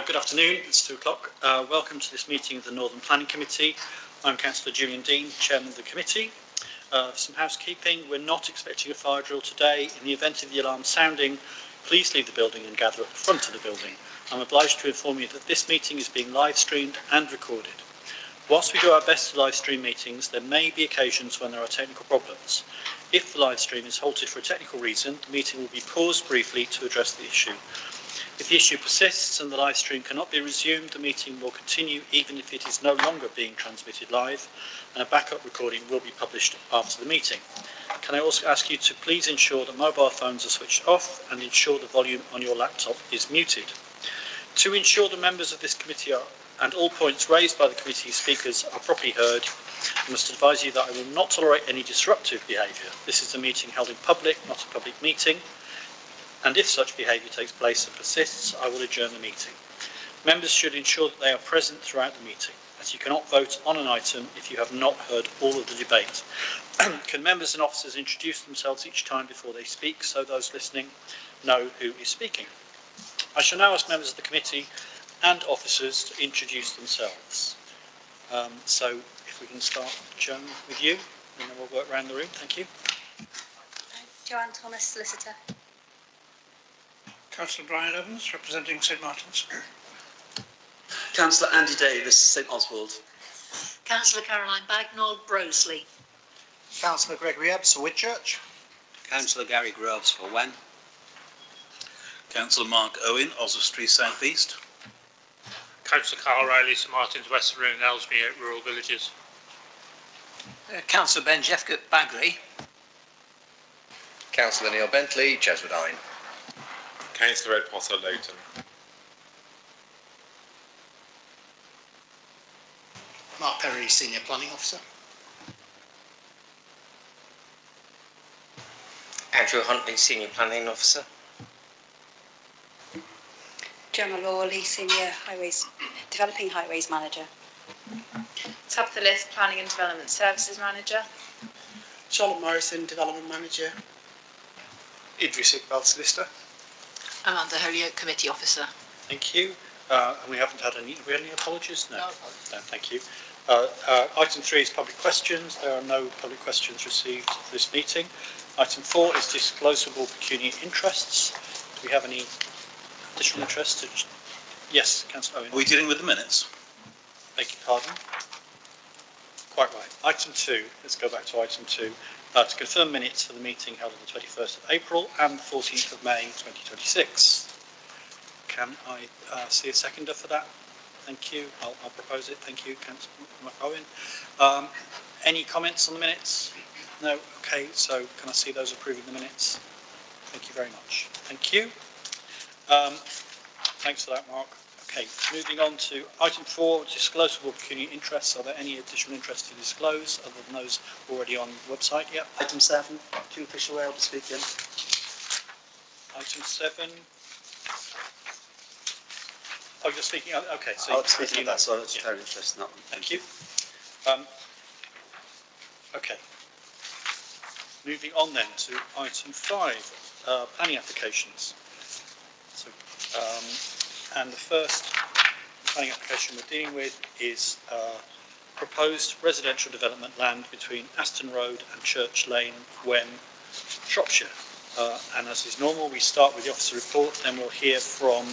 Good afternoon, it's 2 o'clock. Welcome to this meeting of the Northern Planning Committee. I'm Councillor Julian Dean, Chairman of the committee. Some housekeeping. We're not expecting a fire drill today. In the event of the alarm sounding, please leave the building and gather at the front of the building. I'm obliged to inform you that this meeting is being live streamed and recorded. Whilst we do our best to live stream meetings, there may be occasions when there are technical problems. If the live stream is halted for a technical reason, the meeting will be paused briefly to address the issue. If the issue persists and the live stream cannot be resumed, the meeting will continue even if it is no longer being transmitted live, and a backup recording will be published after the meeting. Can I also ask you to please ensure that mobile phones are switched off and ensure the volume on your laptop is muted. To ensure the members of this committee and all points raised by the committee speakers are properly heard, I must advise you that I will not tolerate any disruptive behaviour. This is a meeting held in public, not a public meeting, and if such behaviour takes place and persists, I will adjourn the meeting. Members should ensure that they are present throughout the meeting, as you cannot vote on an item if you have not heard all of the debate. Can members and officers introduce themselves each time before they speak, so those listening know who is speaking? I shall now ask members of the committee and officers to introduce themselves. So if we can start, Joan, with you, and then we'll work around the room. Thank you. Joanne Thomas, solicitor. Councillor Brian Evans, representing St Martin's. Councillor Andy Davis, St Oswald. Councillor Caroline Bagnall, Broseley. Councillor Gregory Ebbs for Whitchurch. Councillor Gary Groves for Wen. Councillor Mark Owen, Oswestry South East. Councillor Carl Riley, St Martin's West Room, Ellesmere, Rural Villages. Councillor Ben Jeffcott, Bagri. Councillor Neil Bentley, Cheswoodine. Councillor Ed Potter, Lowton. Mark Perry, Senior Planning Officer. Andrew Huntley, Senior Planning Officer. Gemma Lawley, Senior Developing Highways Manager. Top of the list, Planning and Development Services Manager. Charlotte Morrison, Development Manager. Idris Iqbal, Solicitor. Amanda Holyoke, Committee Officer. Thank you. And we haven't had any apologies? No. No, thank you. Item 3 is public questions. There are no public questions received for this meeting. Item 4 is disclosable pecuniary interests. Do we have any additional interest? Yes, Councillor Owen. Are we dealing with the minutes? Beg your pardon? Quite right. Item 2, let's go back to item 2. To confirm minutes for the meeting held on the 21st of April and the 14th of May 2026. Can I see a seconder for that? Thank you. I'll propose it. Thank you, Councillor McOwen. Any comments on the minutes? No? Okay, so can I see those approving the minutes? Thank you very much. Thank you. Thanks for that, Mark. Okay, moving on to item 4, disclosable pecuniary interests. Are there any additional interests to disclose other than those already on the website? Yep. Item 7, Kingfisher Whale to speak in. Item 7. Oh, you're speaking. Okay, so I'll speak on that, so it's very interesting. That one. Thank you. Okay. Moving on then to item 5, planning applications. So, and the first planning application we're dealing with is proposed residential development land between Aston Road and Church Lane, Wen, Shropshire. And as is normal, we start with the officer report, then we'll hear from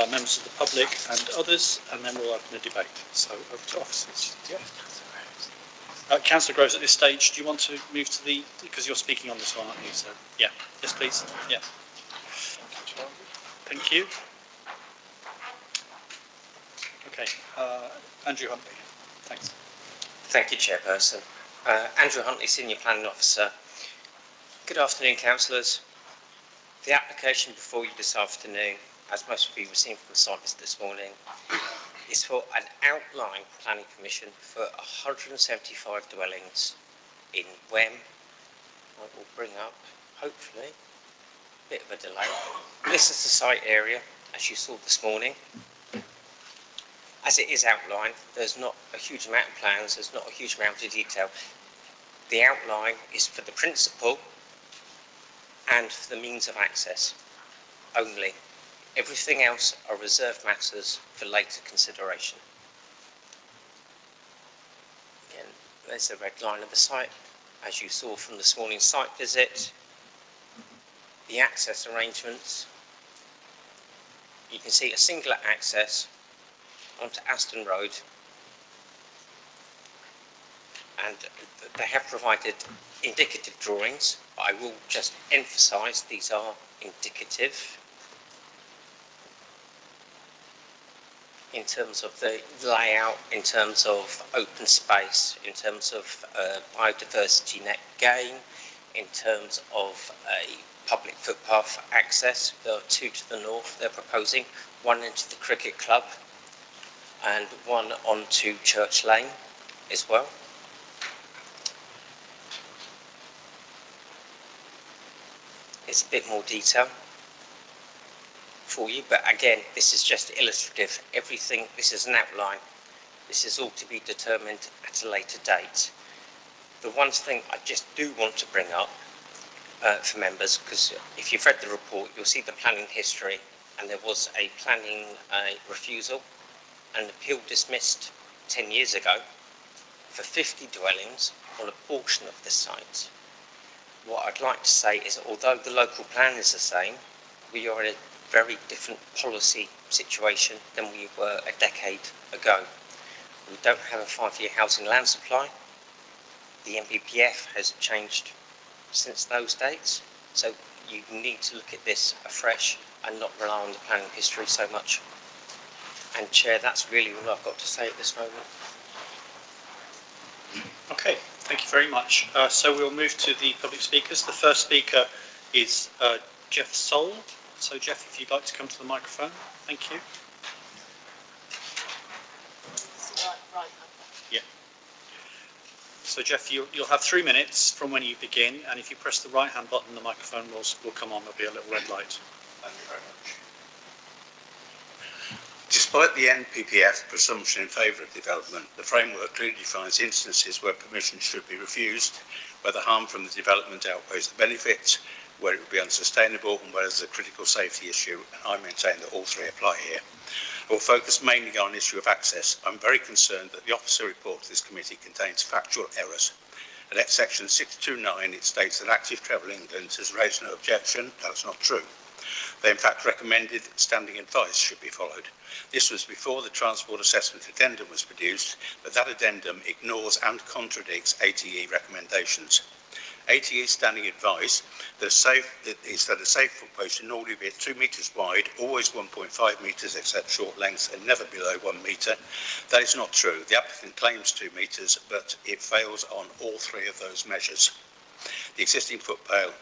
members of the public and others, and then we'll open a debate. So over to officers. Yeah. Councillor Groves, at this stage, do you want to move to the, because you're speaking on this one, aren't you? So, yeah. Yes, please. Yeah. Thank you. Okay. Andrew Huntley. Thanks. Thank you, Chairperson. Andrew Huntley, Senior Planning Officer. Good afternoon, councillors. The application before you this afternoon, as most of you have seen from the site visit this morning, is for an outline planning permission for 175 dwellings in Wem. I will bring up, hopefully, a bit of a delay. This is the site area, as you saw this morning. As it is outlined, there's not a huge amount of plans, there's not a huge amount of detail. The outline is for the principal and for the means of access only. Everything else are reserved matters for later consideration. Again, there's the red line of the site. As you saw from this morning's site visit, the access arrangements, you can see a singular access onto Aston Road, and they have provided indicative drawings, but I will just emphasise these are indicative in terms of the layout, in terms of open space, in terms of biodiversity net gain, in terms of a public footpath access. There are two to the north they're proposing, one into the cricket club and one onto Church Lane as well. It's a bit more detail for you, but again, this is just illustrative. Everything, this is an outline. This is all to be determined at a later date. The one thing I just do want to bring up for members, because if you've read the report, you'll see the planning history, and there was a planning refusal, an appeal dismissed 10 years ago for 50 dwellings on a portion of the site. What I'd like to say is, although the local plan is the same, we are in a very different policy situation than we were a decade ago. We don't have a 5-year housing land supply. The NPPF has changed since those dates, so you need to look at this afresh and not rely on the planning history so much. And Chair, that's really all I've got to say at this moment. Okay, thank you very much. So we'll move to the public speakers. The first speaker is Jeff Sold. So Jeff, if you'd like to come to the microphone, thank you. Yeah. So Jeff, you'll have 3 minutes from when you begin, and if you press the right-hand button, the microphone will come on. There'll be a little red light. Thank you very much. Despite the NPPF presumption in favour of development, the framework clearly defines instances where permission should be refused, where the harm from the development outweighs the benefits, where it would be unsustainable, and where there's a critical safety issue, and I maintain that all three apply here. I will focus mainly on the issue of access. I'm very concerned that the officer report to this committee contains factual errors. At section 629, it states that Active Travel England has raised no objection. That's not true. They in fact recommended that standing advice should be followed. This was before the Transport Assessment Addendum was produced, but that addendum ignores and contradicts ATE recommendations. ATE standing advice is that a safe footpath should normally be 2 metres wide, always 1.5 metres except short lengths, and never below 1 metre. That is not true. The applicant claims 2 metres, but it fails on all three of those measures. The existing footpath,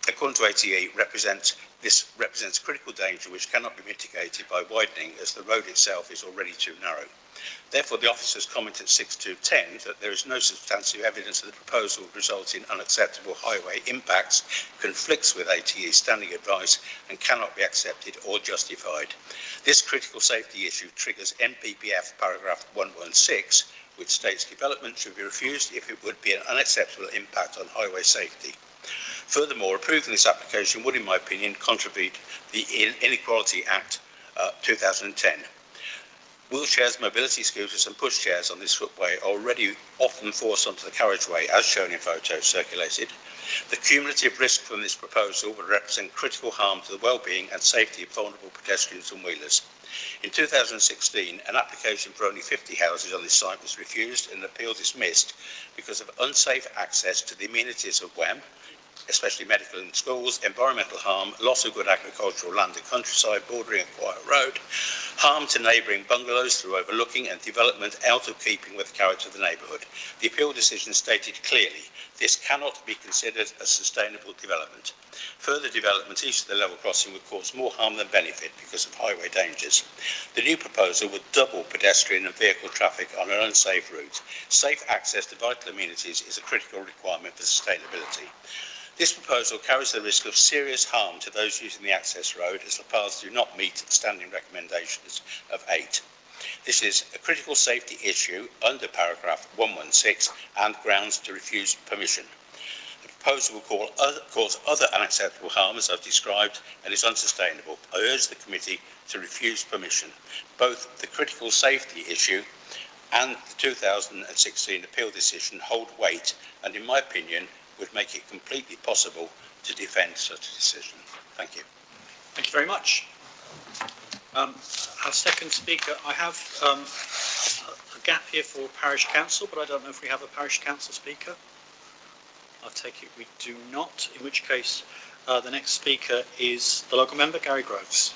according to ATE, represents critical danger which cannot be mitigated by widening, as the road itself is already too narrow. Therefore, the officers comment at 6210 that there is no substantive evidence that the proposal would result in unacceptable highway impacts, conflicts with ATE standing advice, and cannot be accepted or justified. This critical safety issue triggers NPPF paragraph 116, which states development should be refused if it would be an unacceptable impact on highway safety. Furthermore, approving this application would, in my opinion, contravene the Inequality Act 2010. Wheelchairs, mobility scooters and pushchairs on this footway are already often forced onto the carriageway, as shown in photos circulated. The cumulative risk from this proposal would represent critical harm to the well-being and safety of vulnerable pedestrians and wheelers. In 2016, an application for only 50 houses on this site was refused and an appeal dismissed because of unsafe access to the amenities of WEM, especially medical and schools, environmental harm, loss of good agricultural land and countryside bordering a quiet road, harm to neighbouring bungalows through overlooking and development out of keeping with the character of the neighbourhood. The appeal decision stated clearly this cannot be considered a sustainable development. Further development east of the level crossing would cause more harm than benefit because of highway dangers. The new proposal would double pedestrian and vehicle traffic on an unsafe route. Safe access to vital amenities is a critical requirement for sustainability. This proposal carries the risk of serious harm to those using the access road, as the paths do not meet standing recommendations of 8. This is a critical safety issue under paragraph 116 and grounds to refuse permission. The proposal will cause other unacceptable harm, as I've described, and is unsustainable. I urge the committee to refuse permission. Both the critical safety issue and the 2016 appeal decision hold weight and, in my opinion, would make it completely possible to defend such a decision. Thank you. Thank you very much. Our second speaker, I have a gap here for parish council, but I don't know if we have a parish council speaker. I take it we do not, in which case the next speaker is the local member, Gary Groves.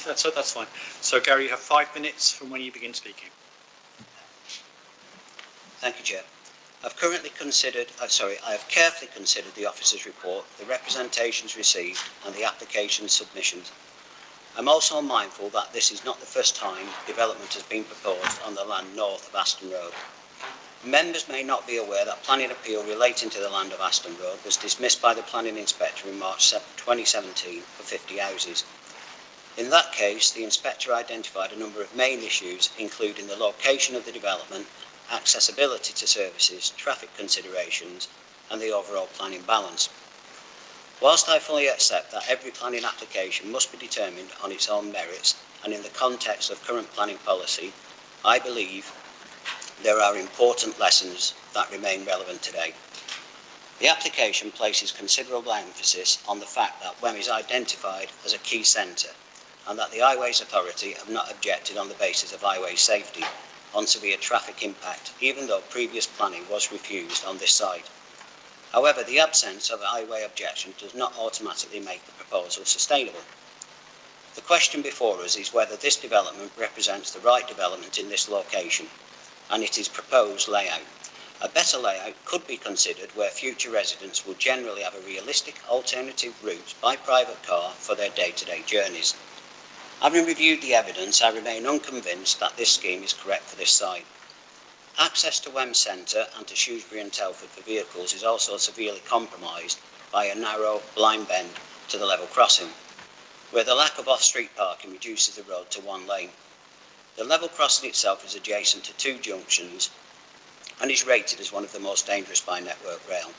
That's fine. So Gary, you have 5 minutes from when you begin speaking. Thank you, Chair. I have carefully considered the officer's report, the representations received and the application submissions. I'm also mindful that this is not the first time development has been proposed on the land north of Aston Road. Members may not be aware that planning appeal relating to the land of Aston Road was dismissed by the planning inspector in March 2017 for 50 houses. In that case, the inspector identified a number of main issues, including the location of the development, accessibility to services, traffic considerations, and the overall planning balance. Whilst I fully accept that every planning application must be determined on its own merits and in the context of current planning policy, I believe there are important lessons that remain relevant today. The application places considerable emphasis on the fact that Wem is identified as a key centre and that the Highways Authority have not objected on the basis of highway safety on severe traffic impact, even though previous planning was refused on this site. However, the absence of a highway objection does not automatically make the proposal sustainable. The question before us is whether this development represents the right development in this location and its proposed layout. A better layout could be considered where future residents will generally have a realistic alternative route by private car for their day-to-day journeys. Having reviewed the evidence, I remain unconvinced that this scheme is correct for this site. Access to Wem Centre and to Shrewsbury and Telford for vehicles is also severely compromised by a narrow, blind bend to the level crossing, where the lack of off-street parking reduces the road to one lane. The level crossing itself is adjacent to 2 junctions and is rated as one of the most dangerous by Network Rail.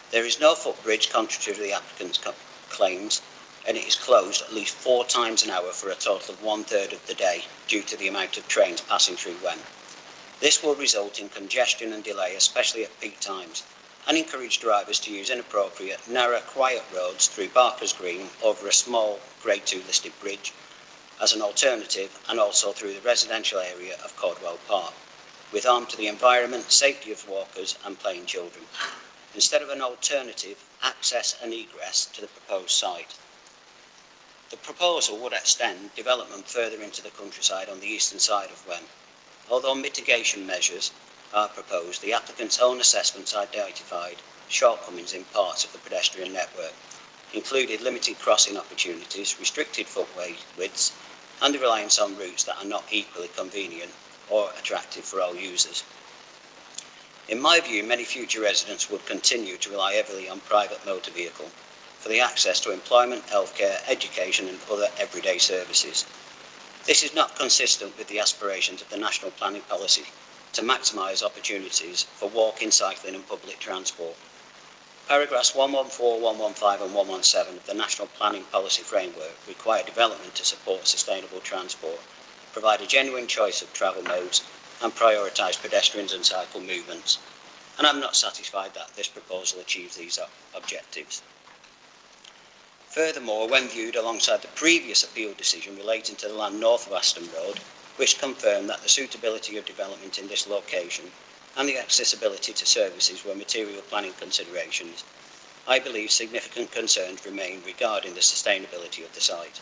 There is no footbridge, contrary to the applicant's claims, and it is closed at least 4 times an hour for a total of 1/3 of the day due to the amount of trains passing through Wem. This will result in congestion and delay, especially at peak times, and encourage drivers to use inappropriate, narrow, quiet roads through Barker's Green over a small Grade 2 listed bridge as an alternative, and also through the residential area of Cordwell Park, with harm to the environment, safety of walkers and playing children, instead of an alternative access and egress to the proposed site. The proposal would extend development further into the countryside on the eastern side of Wem. Although mitigation measures are proposed, the applicant's own assessments identified shortcomings in parts of the pedestrian network, including limited crossing opportunities, restricted footway widths, and the reliance on routes that are not equally convenient or attractive for all users. In my view, many future residents would continue to rely heavily on private motor vehicle for the access to employment, healthcare, education and other everyday services. This is not consistent with the aspirations of the National Planning Policy to maximise opportunities for walking, cycling and public transport. Paragraphs 114, 115 and 117 of the National Planning Policy Framework require development to support sustainable transport, provide a genuine choice of travel modes and prioritise pedestrians and cycle movements. And I'm not satisfied that this proposal achieves these objectives. Furthermore, when viewed alongside the previous appeal decision relating to the land north of Aston Road, which confirmed that the suitability of development in this location and the accessibility to services were material planning considerations, I believe significant concerns remain regarding the sustainability of the site.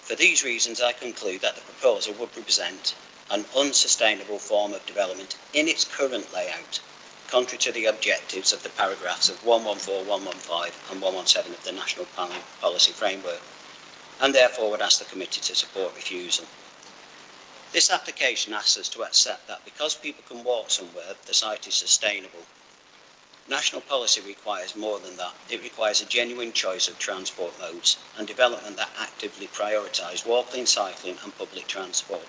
For these reasons, I conclude that the proposal would represent an unsustainable form of development in its current layout, contrary to the objectives of the paragraphs of 114, 115 and 117 of the National Planning Policy Framework, and therefore would ask the committee to support refusal. This application asks us to accept that because people can walk somewhere, the site is sustainable. National policy requires more than that. It requires a genuine choice of transport modes and development that actively prioritise walking, cycling and public transport.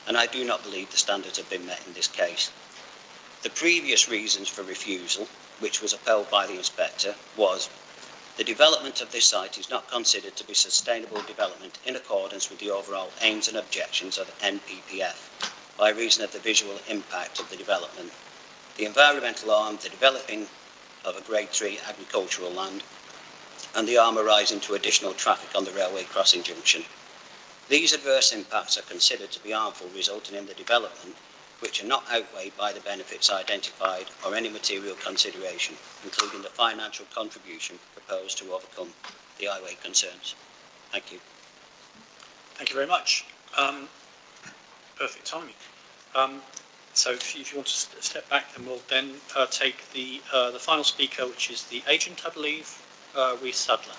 and I do not believe the standards have been met in this case. The previous reasons for refusal, which was upheld by the inspector, was the development of this site is not considered to be sustainable development in accordance with the overall aims and objections of NPPF by reason of the visual impact of the development, the environmental harm, the developing of a Grade 3 agricultural land, and the harm arising to additional traffic on the railway crossing junction. These adverse impacts are considered to be harmful, resulting in the development, which are not outweighed by the benefits identified or any material consideration, including the financial contribution proposed to overcome the highway concerns. Thank you. Thank you very much. Perfect timing. So if you want to step back, then we'll then take the final speaker, which is the agent, I believe, Reece Sadler.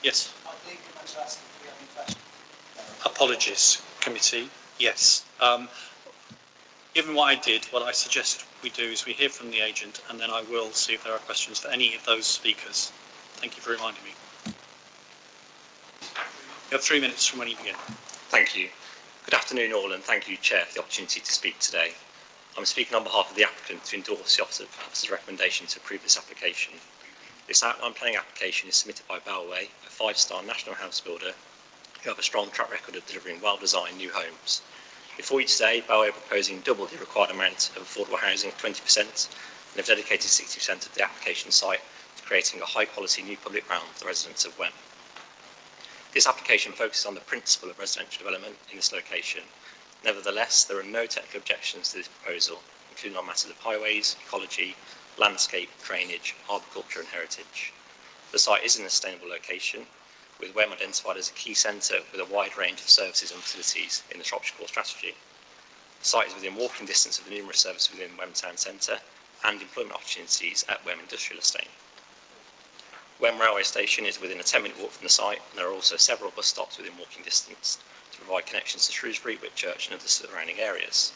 Yes. I believe you meant to ask if we have any questions. Apologies, committee. Yes. Given what I did, what I suggest we do is we hear from the agent, and then I will see if there are questions for any of those speakers. Thank you for reminding me. You have 3 minutes from when you begin. Thank you. Good afternoon all, and thank you, Chair, for the opportunity to speak today. I'm speaking on behalf of the applicant to endorse the officer's recommendation to approve this application. This outline planning application is submitted by Bellway, a 5-star national house builder who have a strong track record of delivering well-designed new homes. Before you today, Bellway are proposing double the required amount of affordable housing at 20% and have dedicated 60% of the application site to creating a high-quality new public realm for the residents of Wem. This application focuses on the principle of residential development in this location. Nevertheless, there are no technical objections to this proposal, including on matters of highways, ecology, landscape, drainage, arboriculture and heritage. The site is in a sustainable location, with Wem identified as a key centre with a wide range of services and facilities in the Shropshire Core strategy. The site is within walking distance of the numerous services within Wem Town Centre and employment opportunities at Wem Industrial Estate. Wem Railway Station is within a 10-minute walk from the site, and there are also several bus stops within walking distance to provide connections to Shrewsbury, Whitchurch and other surrounding areas.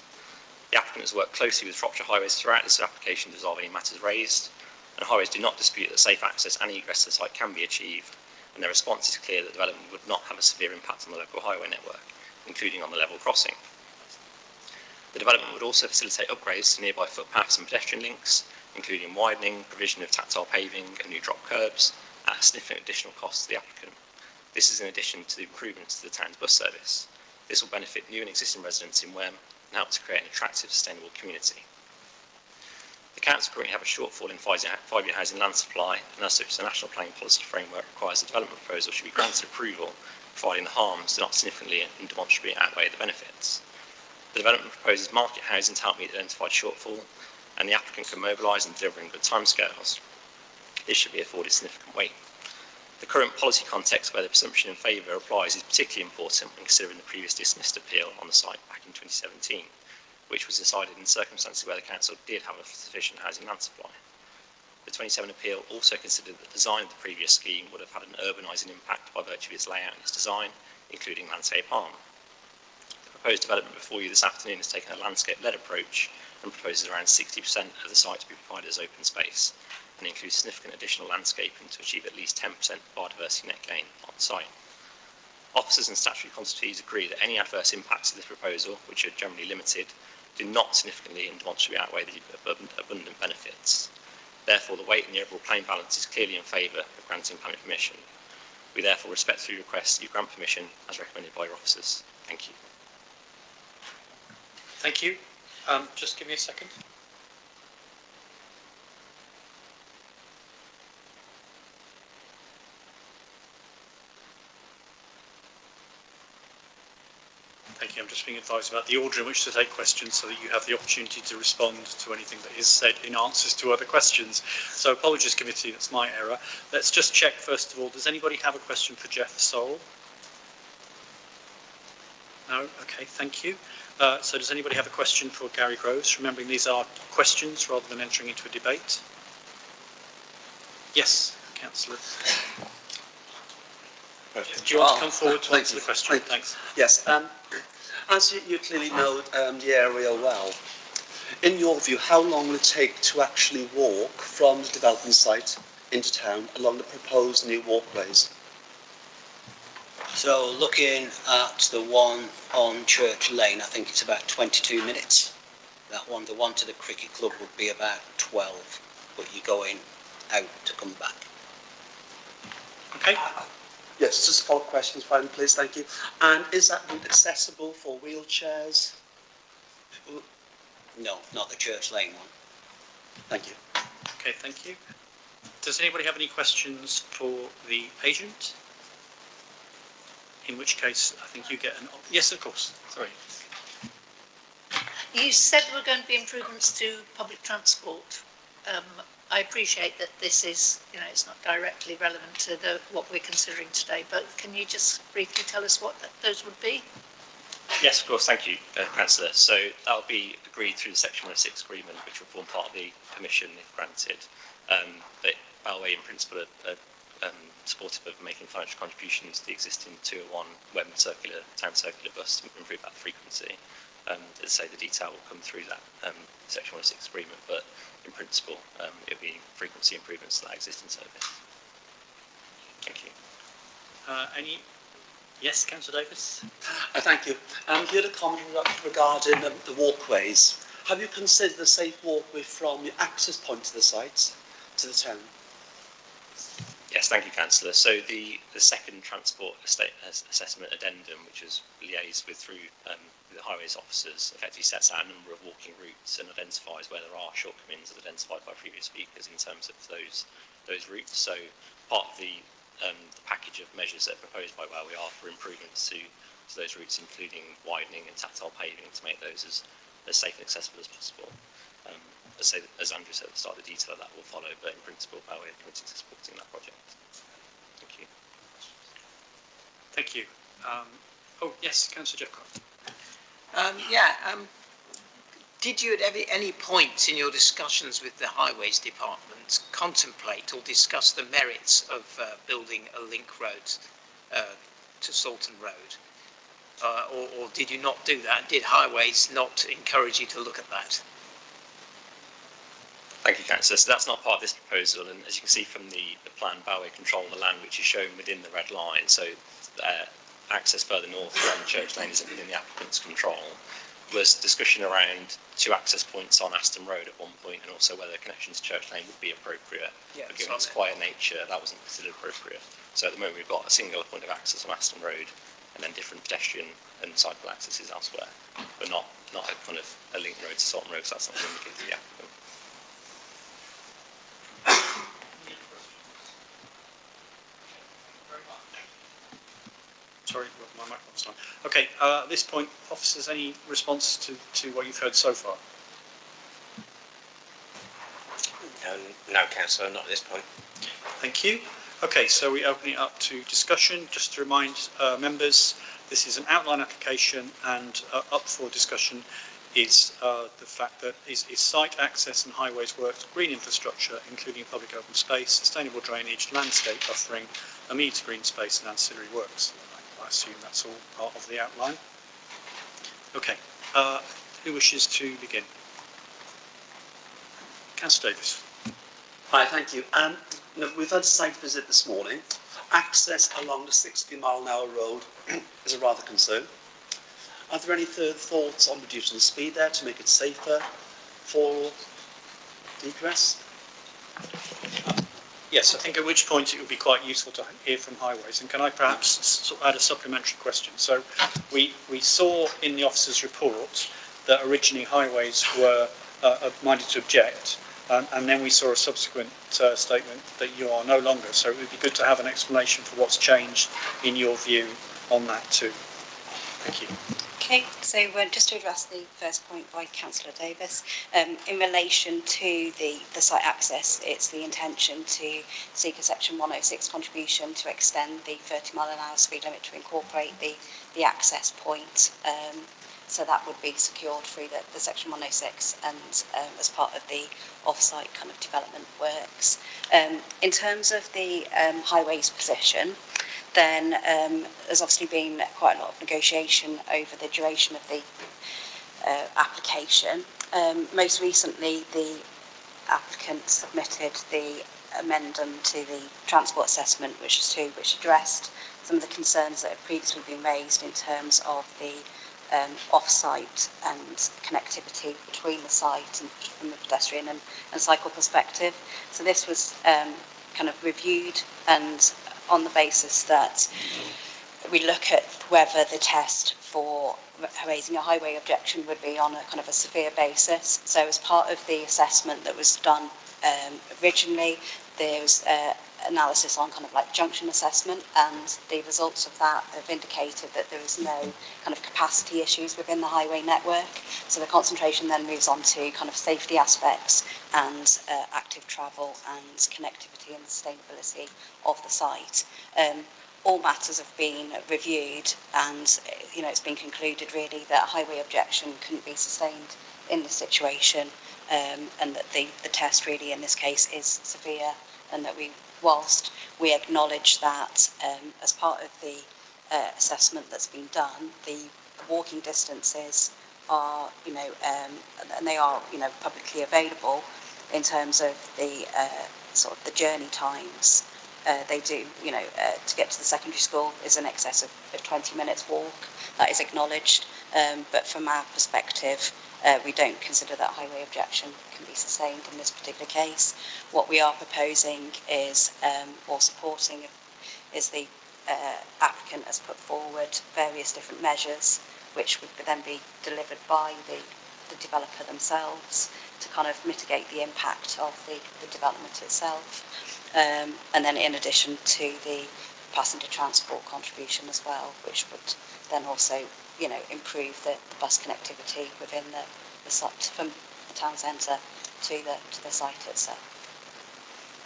The applicant has worked closely with Shropshire Highways throughout this application to resolve any matters raised, and Highways do not dispute that safe access and egress to the site can be achieved, and their response is clear that development would not have a severe impact on the local highway network, including on the level crossing. The development would also facilitate upgrades to nearby footpaths and pedestrian links, including widening, provision of tactile paving and new drop curbs, at a significant additional cost to the applicant. This is in addition to the improvements to the town's bus service. This will benefit new and existing residents in Wem and help to create an attractive, sustainable community. The Council currently have a shortfall in five-year housing land supply, and as such the National Planning Policy Framework requires the development proposal should be granted approval, providing the harms do not significantly and demonstrably outweigh the benefits. The development proposes market housing to help meet the identified shortfall, and the applicant can mobilise and deliver in good timescales. This should be afforded significant weight. The current policy context where the presumption in favour applies is particularly important when considering the previous dismissed appeal on the site back in 2017, which was decided in circumstances where the Council did have a sufficient housing land supply. The 27 appeal also considered that the design of the previous scheme would have had an urbanising impact by virtue of its layout and its design, including landscape harm. The proposed development before you this afternoon has taken a landscape-led approach and proposes around 60% of the site to be provided as open space, and includes significant additional landscaping to achieve at least 10% biodiversity net gain on site. Officers and statutory constitutees agree that any adverse impacts of this proposal, which are generally limited, do not significantly and demonstrably outweigh the abundant benefits. Therefore, the weight in the overall planning balance is clearly in favour of granting planning permission. We therefore respectfully request you grant permission as recommended by your officers. Thank you. Thank you. Just give me a second. Thank you. I'm just being advised about the order in which to take questions so that you have the opportunity to respond to anything that is said in answers to other questions. So apologies, committee, that's my error. Let's just check first of all, does anybody have a question for Jeff Soul? No? Okay, thank you. So does anybody have a question for Gary Groves? Remembering these are questions rather than entering into a debate. Yes, Councillor. Do you want to come forward to answer the question? Thanks. Yes. As you clearly know the area well, in your view, how long will it take to actually walk from the development site into town along the proposed new walkways? So looking at the one on Church Lane, I think it's about 22 minutes. That one, the one to the cricket club would be about 12, but you're going out to come back. Okay. Yes, just follow-up questions, finally, please, thank you. And is that route accessible for wheelchairs? No, not the Church Lane one. Thank you. Okay, thank you. Does anybody have any questions for the agent? In which case, I think you get an... Yes, of course. Sorry. You said there were going to be improvements to public transport. I appreciate that this is, it's not directly relevant to what we're considering today, but can you just briefly tell us what those would be? Yes, of course, thank you, Councillor. So that will be agreed through the Section 106 agreement, which will form part of the permission if granted. But Bellway, in principle, are supportive of making financial contributions to the existing 201 Wem town circular bus to improve that frequency. As I say, the detail will come through that Section 106 agreement, but in principle, it will be frequency improvements to that existing service. Thank you. Any? Yes, Councillor Davis. Thank you. You had a comment regarding the walkways. Have you considered a safe walkway from your access point to the site, to the town? Yes, thank you, Councillor. So the second transport assessment addendum, which was liaised with through the highways officers, effectively sets out a number of walking routes and identifies where there are shortcomings as identified by previous speakers in terms of those routes. So part of the package of measures that are proposed by Where We Are for improvements to those routes, including widening and tactile paving to make those as safe and accessible as possible. As Andrew said at the start, the detail of that will follow, but in principle, Bellway are committed to supporting that project. Thank you. Thank you. Oh, yes, Councillor Jeffcott. Did you at any point in your discussions with the Highways Department contemplate or discuss the merits of building a link road to Salton Road? Or did you not do that? Did Highways not encourage you to look at that? Thank you, Councillor. So that's not part of this proposal, and as you can see from the plan, Bellway control the land which is shown within the red line, so access further north around Church Lane isn't within the applicant's control. Was discussion around two access points on Aston Road at one point, and also whether connection to Church Lane would be appropriate. Yeah, but given its quiet nature, that wasn't considered appropriate. So at the moment we've got a single point of access on Aston Road, and then different pedestrian and cycle accesses elsewhere, but not a kind of a link road to Salton Road, so that's not indicated to the applicant. Sorry, my microphone's on. Okay, at this point, officers, any response to what you've heard so far? No, Councillor, not at this point. Thank you. Okay, so we open it up to discussion. Just to remind members, this is an outline application, and up for discussion is the fact that is site access and highways works, green infrastructure, including public open space, sustainable drainage, landscape buffering, immediate green space, and ancillary works. I assume that's all part of the outline. Okay, who wishes to begin? Councillor Davis. Hi, thank you. We've had a site visit this morning. Access along the 60-mile-an-hour road is a rather concern. Are there any further thoughts on reducing the speed there to make it safer for egress? Yes, I think at which point it would be quite useful to hear from Highways. And can I perhaps add a supplementary question? So we saw in the officer's report that originally Highways were minded to object, and then we saw a subsequent statement that you are no longer. So it would be good to have an explanation for what's changed in your view on that too. Thank you. Okay, so just to address the first point by Councillor Davis, in relation to the site access, it's the intention to seek a Section 106 contribution to extend the 30-mile-an-hour speed limit to incorporate the access point. So that would be secured through the Section 106 and as part of the off-site kind of development works. In terms of the Highways position, then there's obviously been quite a lot of negotiation over the duration of the application. Most recently, the applicant submitted the amendum to the transport assessment, which addressed some of the concerns that had previously been raised in terms of the off-site and connectivity between the site and from the pedestrian and cycle perspective. So this was kind of reviewed, and on the basis that we look at whether the test for raising a highway objection would be on a kind of a severe basis. So as part of the assessment that was done originally, there was analysis on kind of like junction assessment, and the results of that have indicated that there is no kind of capacity issues within the highway network. So the concentration then moves on to kind of safety aspects and active travel and connectivity and sustainability of the site. All matters have been reviewed, and it's been concluded really that a highway objection couldn't be sustained in this situation, and that the test really in this case is severe, and that whilst we acknowledge that as part of the assessment that's been done, the walking distances are, and they are, publicly available in terms of the sort of the journey times. They do, to get to the secondary school is in excess of 20 minutes walk. That is acknowledged, but from our perspective, we don't consider that highway objection can be sustained in this particular case. What we are proposing is, or supporting, is the applicant has put forward various different measures which would then be delivered by the developer themselves to kind of mitigate the impact of the development itself. And then in addition to the passenger transport contribution as well, which would then also, improve the bus connectivity within the site from the town centre to the site itself.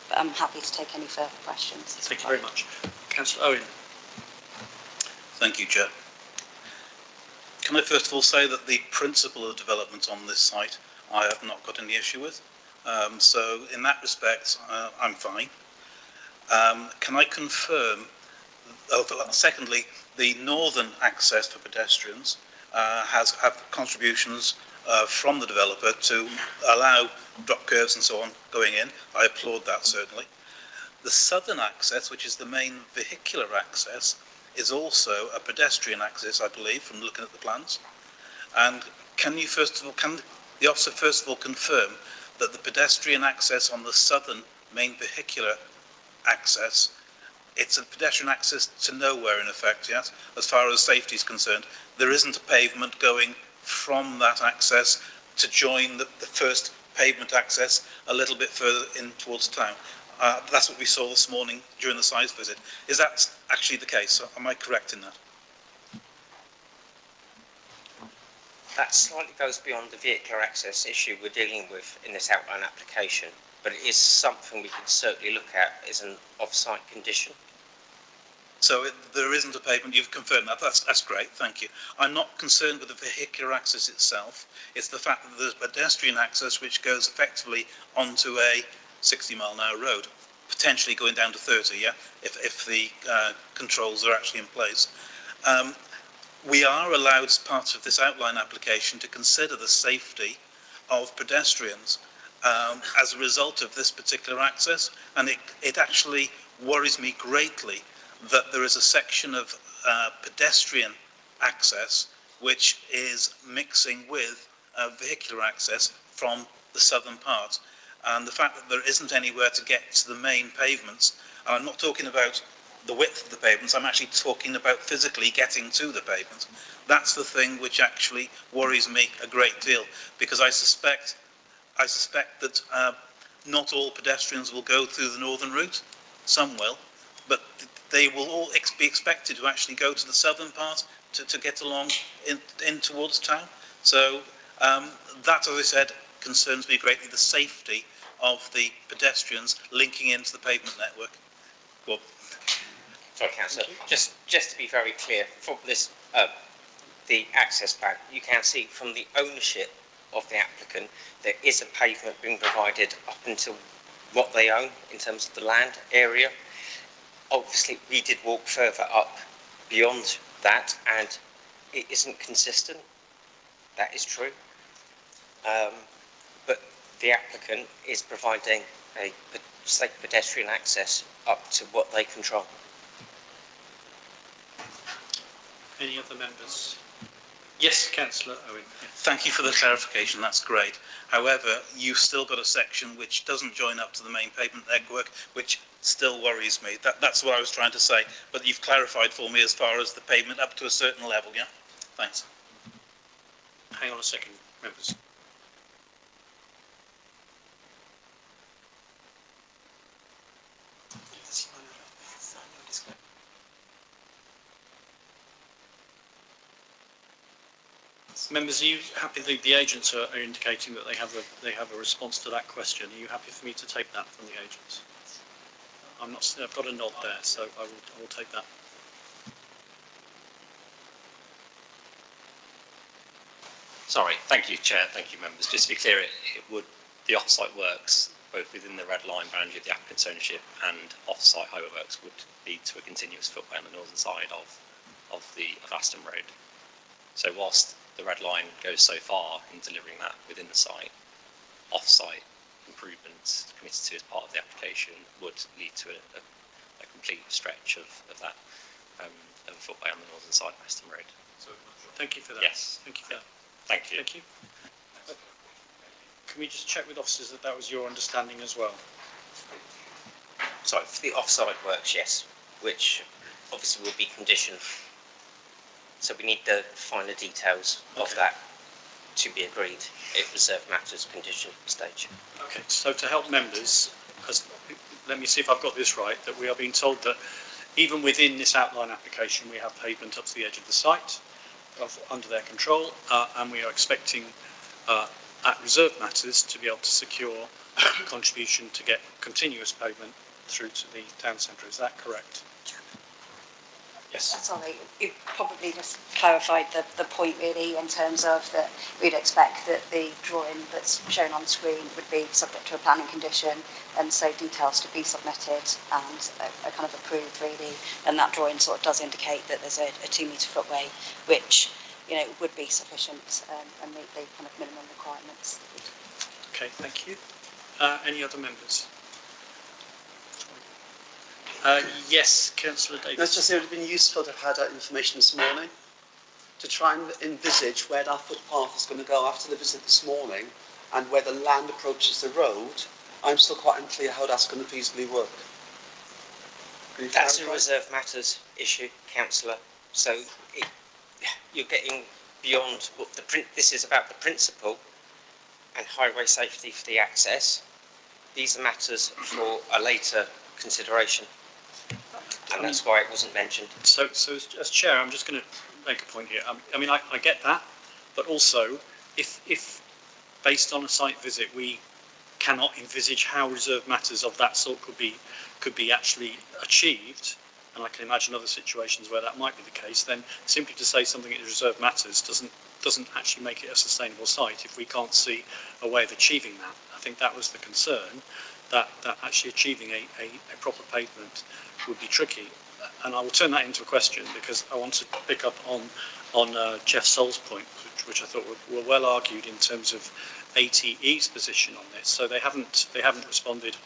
But I'm happy to take any further questions. Thank you very much. Councillor Owen. Thank you, Chair. Can I first of all say that the principle of development on this site I have not got any issue with. So in that respect, I'm fine. Can I confirm, secondly, the northern access for pedestrians have contributions from the developer to allow drop curves and so on going in. I applaud that, certainly. The southern access, which is the main vehicular access, is also a pedestrian access, I believe, from looking at the plans. And can the officer first of all confirm that the pedestrian access on the southern main vehicular access, it's a pedestrian access to nowhere in effect, yes, as far as safety is concerned? There isn't a pavement going from that access to join the first pavement access a little bit further in towards town. That's what we saw this morning during the site visit. Is that actually the case? Am I correct in that? That slightly goes beyond the vehicular access issue we're dealing with in this outline application, but it is something we can certainly look at as an off-site condition. So there isn't a pavement, you've confirmed that, that's great, thank you. I'm not concerned with the vehicular access itself, it's the fact that there's pedestrian access which goes effectively onto a 60-mile-an-hour road, potentially going down to 30, yeah, if the controls are actually in place. We are allowed, as part of this outline application, to consider the safety of pedestrians as a result of this particular access, and it actually worries me greatly that there is a section of pedestrian access which is mixing with vehicular access from the southern part. And the fact that there isn't anywhere to get to the main pavements, and I'm not talking about the width of the pavements, I'm actually talking about physically getting to the pavement. That's the thing which actually worries me a great deal, because I suspect that not all pedestrians will go through the northern route. Some will, but they will all be expected to actually go to the southern part to get along in towards town. So that, as I said, concerns me greatly, the safety of the pedestrians linking into the pavement network. Well, sorry, Councillor, just to be very clear, from this, the access plan, you can see from the ownership of the applicant, there is a pavement being provided up until what they own in terms of the land area. Obviously, we did walk further up beyond that, and it isn't consistent. That is true. But the applicant is providing a safe pedestrian access up to what they control. Any other members? Yes, Councillor Owen. Thank you for the clarification, that's great. However, you've still got a section which doesn't join up to the main pavement network, which still worries me. That's what I was trying to say, but you've clarified for me as far as the pavement up to a certain level, yeah? Thanks. Hang on a second, members. Members, are you happy that the agents are indicating that they have a response to that question? Are you happy for me to take that from the agents? I'm not. I've got a nod there, so I will take that. Sorry, thank you, Chair, thank you, members. Just to be clear, the off-site works, both within the red line boundary of the applicant's ownership and off-site highway works, would lead to a continuous footway on the northern side of Aston Road. So whilst the red line goes so far in delivering that within the site, off-site improvements committed to as part of the application would lead to a complete stretch of that of a footway on the northern side of Aston Road. Thank you for that. Yes. Thank you for that. Thank you. Thank you. Can we just check with officers that that was your understanding as well? Sorry, for the off-site works, yes, which obviously will be conditioned. So we need the finer details of that to be agreed at reserved matters condition stage. Okay, so to help members, let me see if I've got this right, that we are being told that even within this outline application we have pavement up to the edge of the site under their control, and we are expecting at reserved matters to be able to secure contribution to get continuous pavement through to the town centre. Is that correct? Yes. Sorry, you probably just clarified the point really in terms of that we'd expect that the drawing that's shown on screen would be subject to a planning condition, and so details to be submitted and are kind of approved really, and that drawing sort of does indicate that there's a 2 metre footway which, you know, would be sufficient and meet the kind of minimum requirements. Okay, thank you. Any other members? Yes, Councillor Davis. Let's just say it would have been useful to have had that information this morning, to try and envisage where that footpath is going to go after the visit this morning, and where the land approaches the road. I'm still quite unclear how that's going to feasibly work. That's a reserved matters issue, Councillor. So you're getting beyond what this is about the principle and highway safety for the access. These are matters for a later consideration, and that's why it wasn't mentioned. So as Chair, I'm just going to make a point here. I mean, I get that, but also, if based on a site visit we cannot envisage how reserved matters of that sort could be actually achieved, and I can imagine other situations where that might be the case, then simply to say something is reserved matters doesn't actually make it a sustainable site if we can't see a way of achieving that. I think that was the concern, that actually achieving a proper pavement would be tricky. And I will turn that into a question because I want to pick up on Jeff Sol's point, which I thought were well argued in terms of ATE's position on this. So they hadn't responded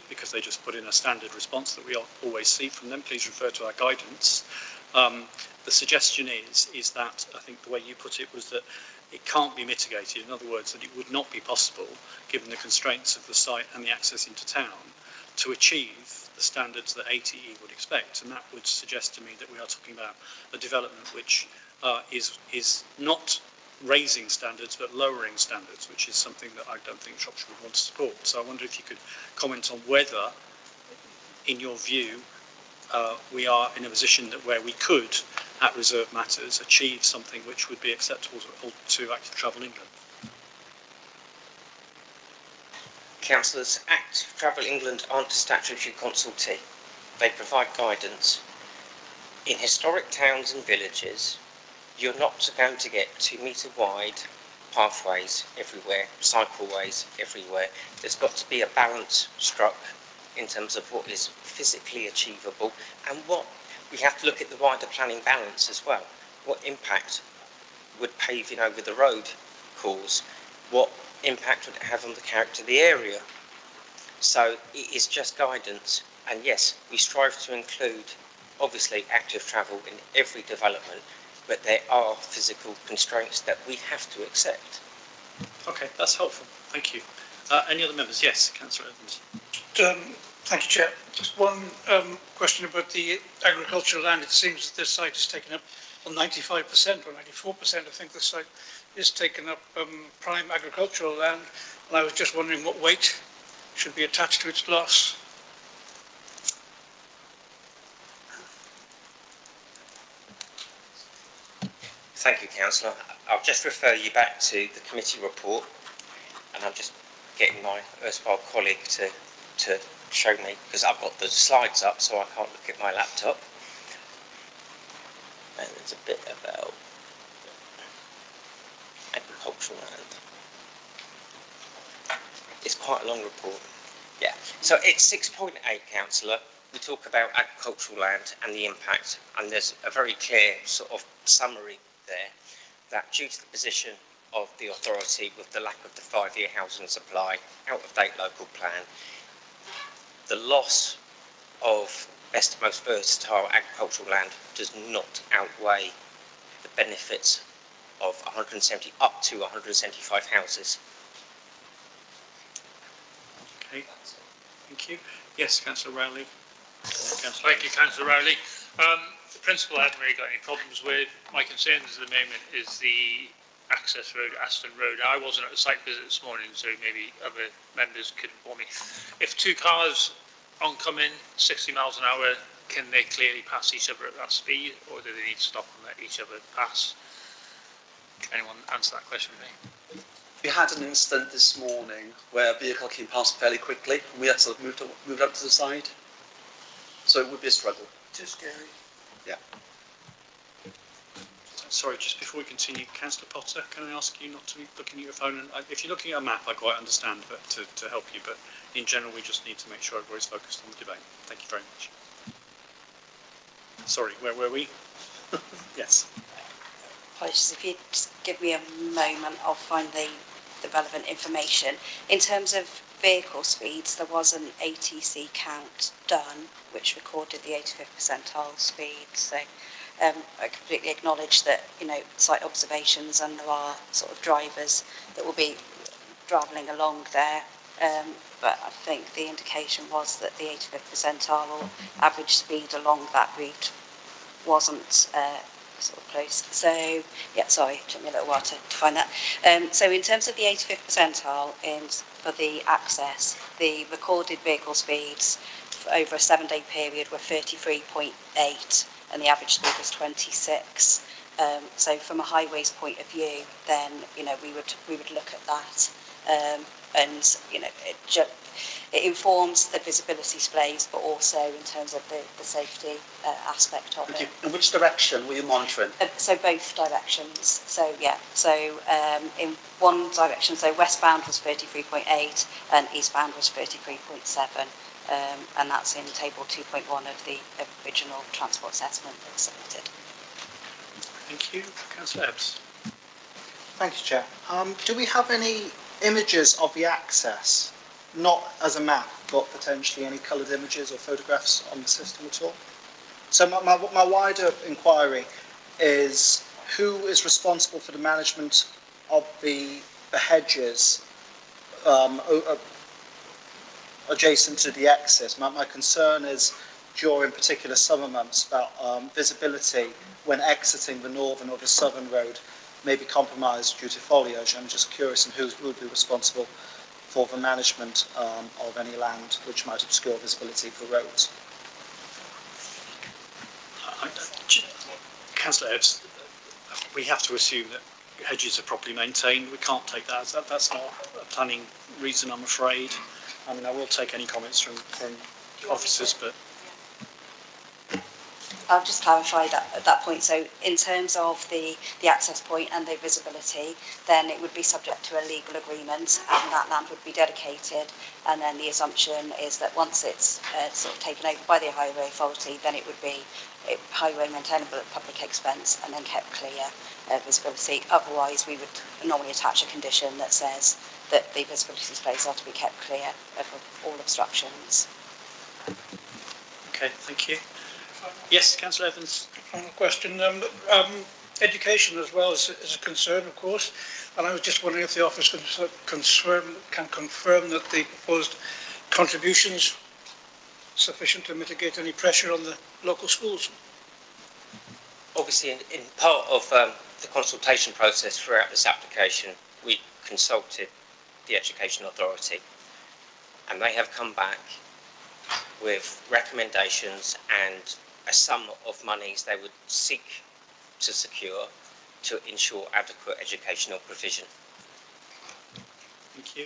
because they just put in a standard response that we always see from them. Please refer to our guidance. The suggestion is that, I think the way you put it was that it can't be mitigated. In other words, that it would not be possible, given the constraints of the site and the access into town, to achieve the standards that ATE would expect. And that would suggest to me that we are talking about a development which is not raising standards but lowering standards, which is something that I don't think Shropshire would want to support. So I wonder if you could comment on whether, in your view, we are in a position where we could, at reserved matters, achieve something which would be acceptable to Active Travel England. Councillors, Active Travel England aren't a statutory consultee. They provide guidance. In historic towns and villages, you're not going to get 2 metre wide pathways everywhere, cycleways everywhere. There's got to be a balance struck in terms of what is physically achievable, and what we have to look at the wider planning balance as well. What impact would paving over the road cause? What impact would it have on the character of the area. So it is just guidance, and yes, we strive to include obviously active travel in every development, but there are physical constraints that we have to accept. Okay, that's helpful. Thank you. Any other members? Yes, Councillor Evans. Thank you, Chair. Just one question about the agricultural land. It seems that this site is taken up, well, 95% or 94%, I think the site is taken up prime agricultural land. And I was just wondering what weight should be attached to its loss. Thank you, Councillor. I'll just refer you back to the committee report, and I'm just getting my erstwhile colleague to show me, because I've got the slides up, so I can't look at my laptop. And there's a bit about agricultural land. It's quite a long report. Yeah, so it's 6.8, Councillor. We talk about agricultural land and the impact, and there's a very clear sort of summary there that due to the position of the authority with the lack of the 5-year housing supply, out-of-date local plan, the loss of best, most versatile agricultural land does not outweigh the benefits of 170 up to 175 houses. Okay, thank you. Yes, Councillor Rowley. Thank you, Councillor Rowley. The principle I haven't really got any problems with. My concerns at the moment is the access road, Aston Road. I wasn't at the site visit this morning, so maybe other members could inform me. If two cars oncoming 60 miles an hour, can they clearly pass each other at that speed, or do they need to stop and let each other pass? Can anyone answer that question for me? We had an incident this morning where a vehicle came past fairly quickly, and we had to move up to the side. So it would be a struggle. Too scary. Yeah. Sorry, just before we continue, Councillor Potter, can I ask you not to be looking at your phone? And if you're looking at a map, I quite understand, but to help you. But in general, we just need to make sure everybody's focused on the debate. Thank you very much. Sorry, where were we? Yes. Apologies, if you just give me a moment, I'll find the relevant information. In terms of vehicle speeds, there was an ATC count done, which recorded the 85th percentile speed. So I completely acknowledge that, you know, site observations, and there are sort of drivers that will be travelling along there. But I think the indication was that the 85th percentile or average speed along that route wasn't sort of close. So, yeah, sorry, it took me a little while to find that. So in terms of the 85th percentile for the access, the recorded vehicle speeds over a 7-day period were 33.8 and the average speed was 26. So from a highways point of view, then, you know, we would look at that, and, you know, it informs the visibility displays, but also in terms of the safety aspect of it. In which direction were you monitoring? So both directions. So yeah. So in one direction, so westbound was 33.8 and eastbound was 33.7. And that's in table 2.1 of the original transport assessment that's submitted. Thank you. Councillor Ebbs. Thank you, Chair. Do we have any images of the access? Not as a map, but potentially any coloured images or photographs on the system at all? So my wider inquiry is, who is responsible for the management of the hedges adjacent to the access? My concern is during particular summer months about visibility when exiting the northern or the southern road may be compromised due to foliage. I'm just curious on who would be responsible for the management of any land which might obscure visibility for roads. Councillor Ebbs, we have to assume that hedges are properly maintained. We can't take that. That's not a planning reason, I'm afraid. I mean, I will take any comments from officers, but... I'll just clarify that at that point. So in terms of the access point and the visibility, then it would be subject to a legal agreement and that land would be dedicated. And then the assumption is that once it's sort of taken over by the highway authority, then it would be highway maintainable at public expense and then kept clear visibility. Otherwise, we would normally attach a condition that says that the visibility displays are to be kept clear of all obstructions. Okay, thank you. Yes, Councillor Evans. Final question. Education as well is a concern, of course, and I was just wondering if the office can confirm that the proposed contributions sufficient to mitigate any pressure on the local schools. Obviously, in part of the consultation process throughout this application, we consulted the Education Authority, and they have come back with recommendations and a sum of monies they would seek to secure to ensure adequate educational provision. Thank you.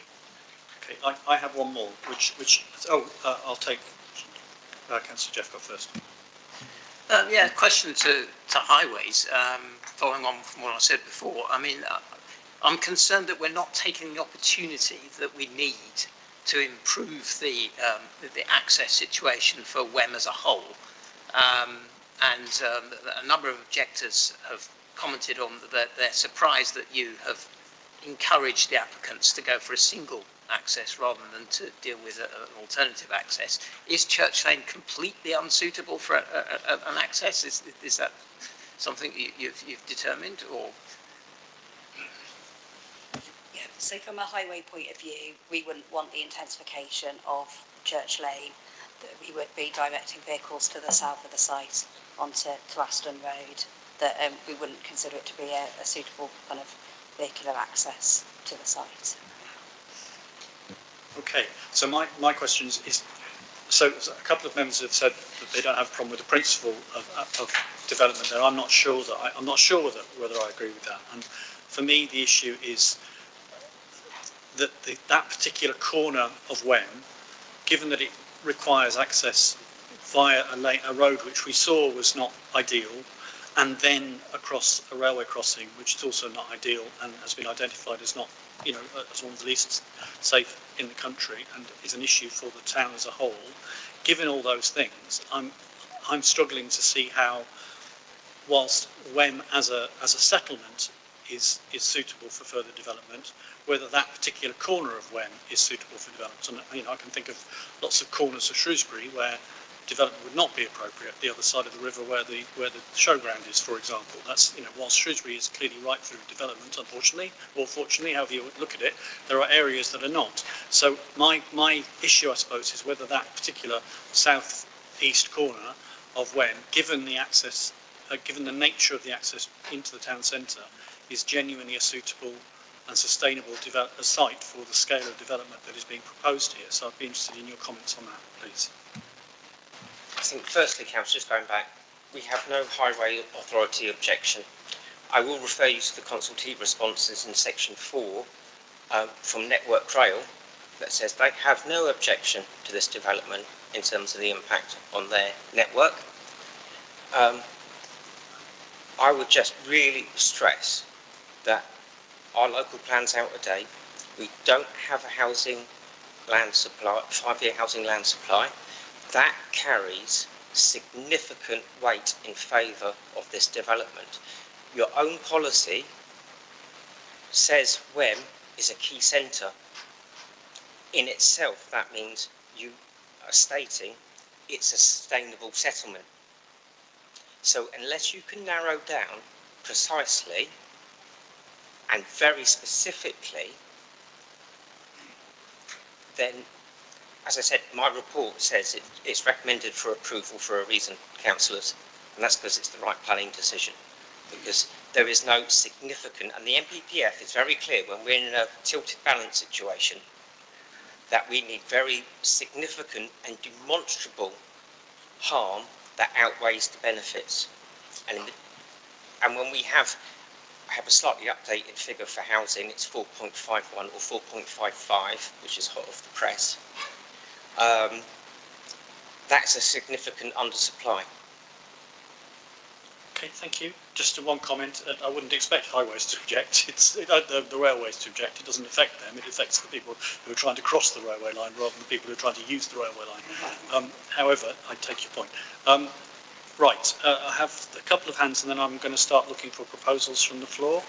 Okay, I have one more, which I'll take Councillor Jeffcott first. Yeah, question to highways, following on from what I said before. I mean, I'm concerned that we're not taking the opportunity that we need to improve the access situation for WEM as a whole. A number of objectors have commented on that they're surprised that you have encouraged the applicants to go for a single access rather than to deal with an alternative access. Is Church Lane completely unsuitable for an access? Is that something you've determined, or? Yeah, so from a highway point of view, we wouldn't want the intensification of Church Lane, that we would be directing vehicles to the south of the site onto Aston Road, that we wouldn't consider it to be a suitable kind of vehicular access to the site. Okay, so my question is, so a couple of members have said that they don't have a problem with the principle of development there. I'm not sure whether I agree with that. And for me, the issue is that that particular corner of WEM, given that it requires access via a road which we saw was not ideal, and then across a railway crossing, which is also not ideal and has been identified as not, as one of the least safe in the country and is an issue for the town as a whole. Given all those things, I'm struggling to see how, whilst WEM as a settlement is suitable for further development, whether that particular corner of WEM is suitable for development. And I can think of lots of corners of Shrewsbury where development would not be appropriate. The other side of the river where the showground is, for example. That's, whilst Shrewsbury is clearly right through development, unfortunately, or fortunately, however you look at it, there are areas that are not. So my issue, I suppose, is whether that particular south-east corner of WEM, given the access, given the nature of the access into the town centre, is genuinely a suitable and sustainable site for the scale of development that is being proposed here. So I'd be interested in your comments on that, please. I think firstly, Councillor, just going back, we have no highway authority objection. I will refer you to the consultee responses in section 4 from Network Rail that says they have no objection to this development in terms of the impact on their network. I would just really stress that our local plan's out of date. We don't have a housing land supply, 5-year housing land supply. That carries significant weight in favour of this development. Your own policy says WEM is a key centre. In itself, that means you are stating it's a sustainable settlement. So unless you can narrow down precisely and very specifically, then, as I said, my report says it's recommended for approval for a reason, councillors, and that's because it's the right planning decision, because there is no significant, and the NPPF is very clear when we're in a tilted balance situation, that we need very significant and demonstrable harm that outweighs the benefits. And when we have, I have a slightly updated figure for housing, it's 4.51 or 4.55, which is hot off the press. That's a significant undersupply. Okay, thank you. Just one comment. I wouldn't expect highways to object. It's the railways to object. It doesn't affect them. It affects the people who are trying to cross the railway line rather than the people who are trying to use the railway line. However, I take your point. Right, I have a couple of hands and then I'm going to start looking for proposals from the floor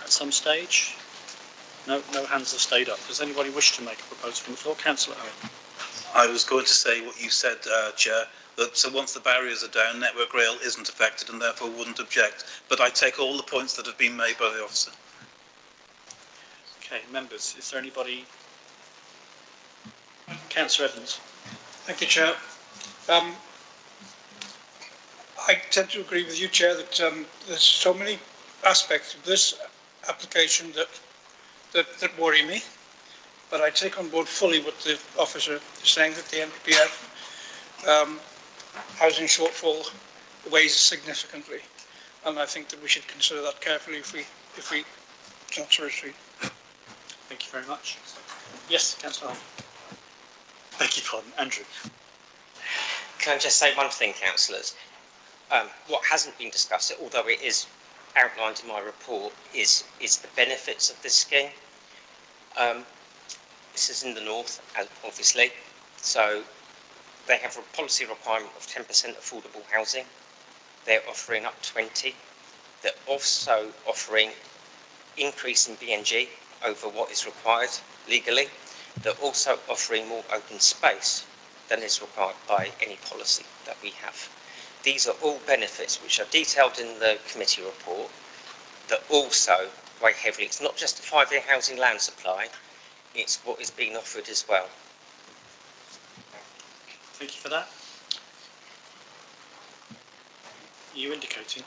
at some stage. No hands have stayed up. Does anybody wish to make a proposal from the floor? Councillor Owen. I was going to say what you said, Chair, that so once the barriers are down, Network Rail isn't affected and therefore wouldn't object. But I take all the points that have been made by the officer. Okay, members, is there anybody? Councillor Evans. Thank you, Chair. I tend to agree with you, Chair, that there's so many aspects of this application that worry me. But I take on board fully what the officer is saying, that the NPPF housing shortfall weighs significantly, and I think that we should consider that carefully if we transfer it. Thank you very much. Yes, Councillor. Beg your pardon, Andrew. Can I just say one thing, councillors? What hasn't been discussed, although it is outlined in my report, is the benefits of this scheme. This is in the north, obviously, so they have a policy requirement of 10% affordable housing. They're offering up 20. They're also offering increase in BNG over what is required legally. They're also offering more open space than is required by any policy that we have. These are all benefits which are detailed in the committee report that also weigh heavily. It's not just a 5-year housing land supply, it's what is being offered as well. Thank you for that. Are you indicating?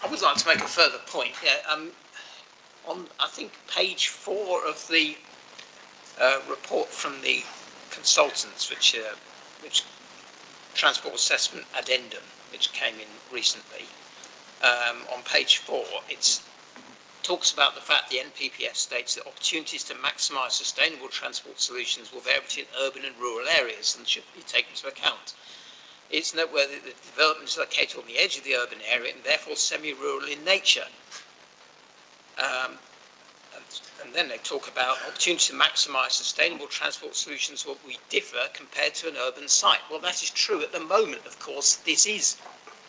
I would like to make a further point. Yeah, on, I think, page 4 of the report from the consultants, which Transport Assessment Addendum, which came in recently, on page 4, it talks about the fact the NPPF states that opportunities to maximise sustainable transport solutions will vary between urban and rural areas and should be taken into account. It's noteworthy that the development is located on the edge of the urban area and therefore semi-rural in nature. And then they talk about opportunities to maximise sustainable transport solutions where we differ compared to an urban site. Well, that is true at the moment, of course. This is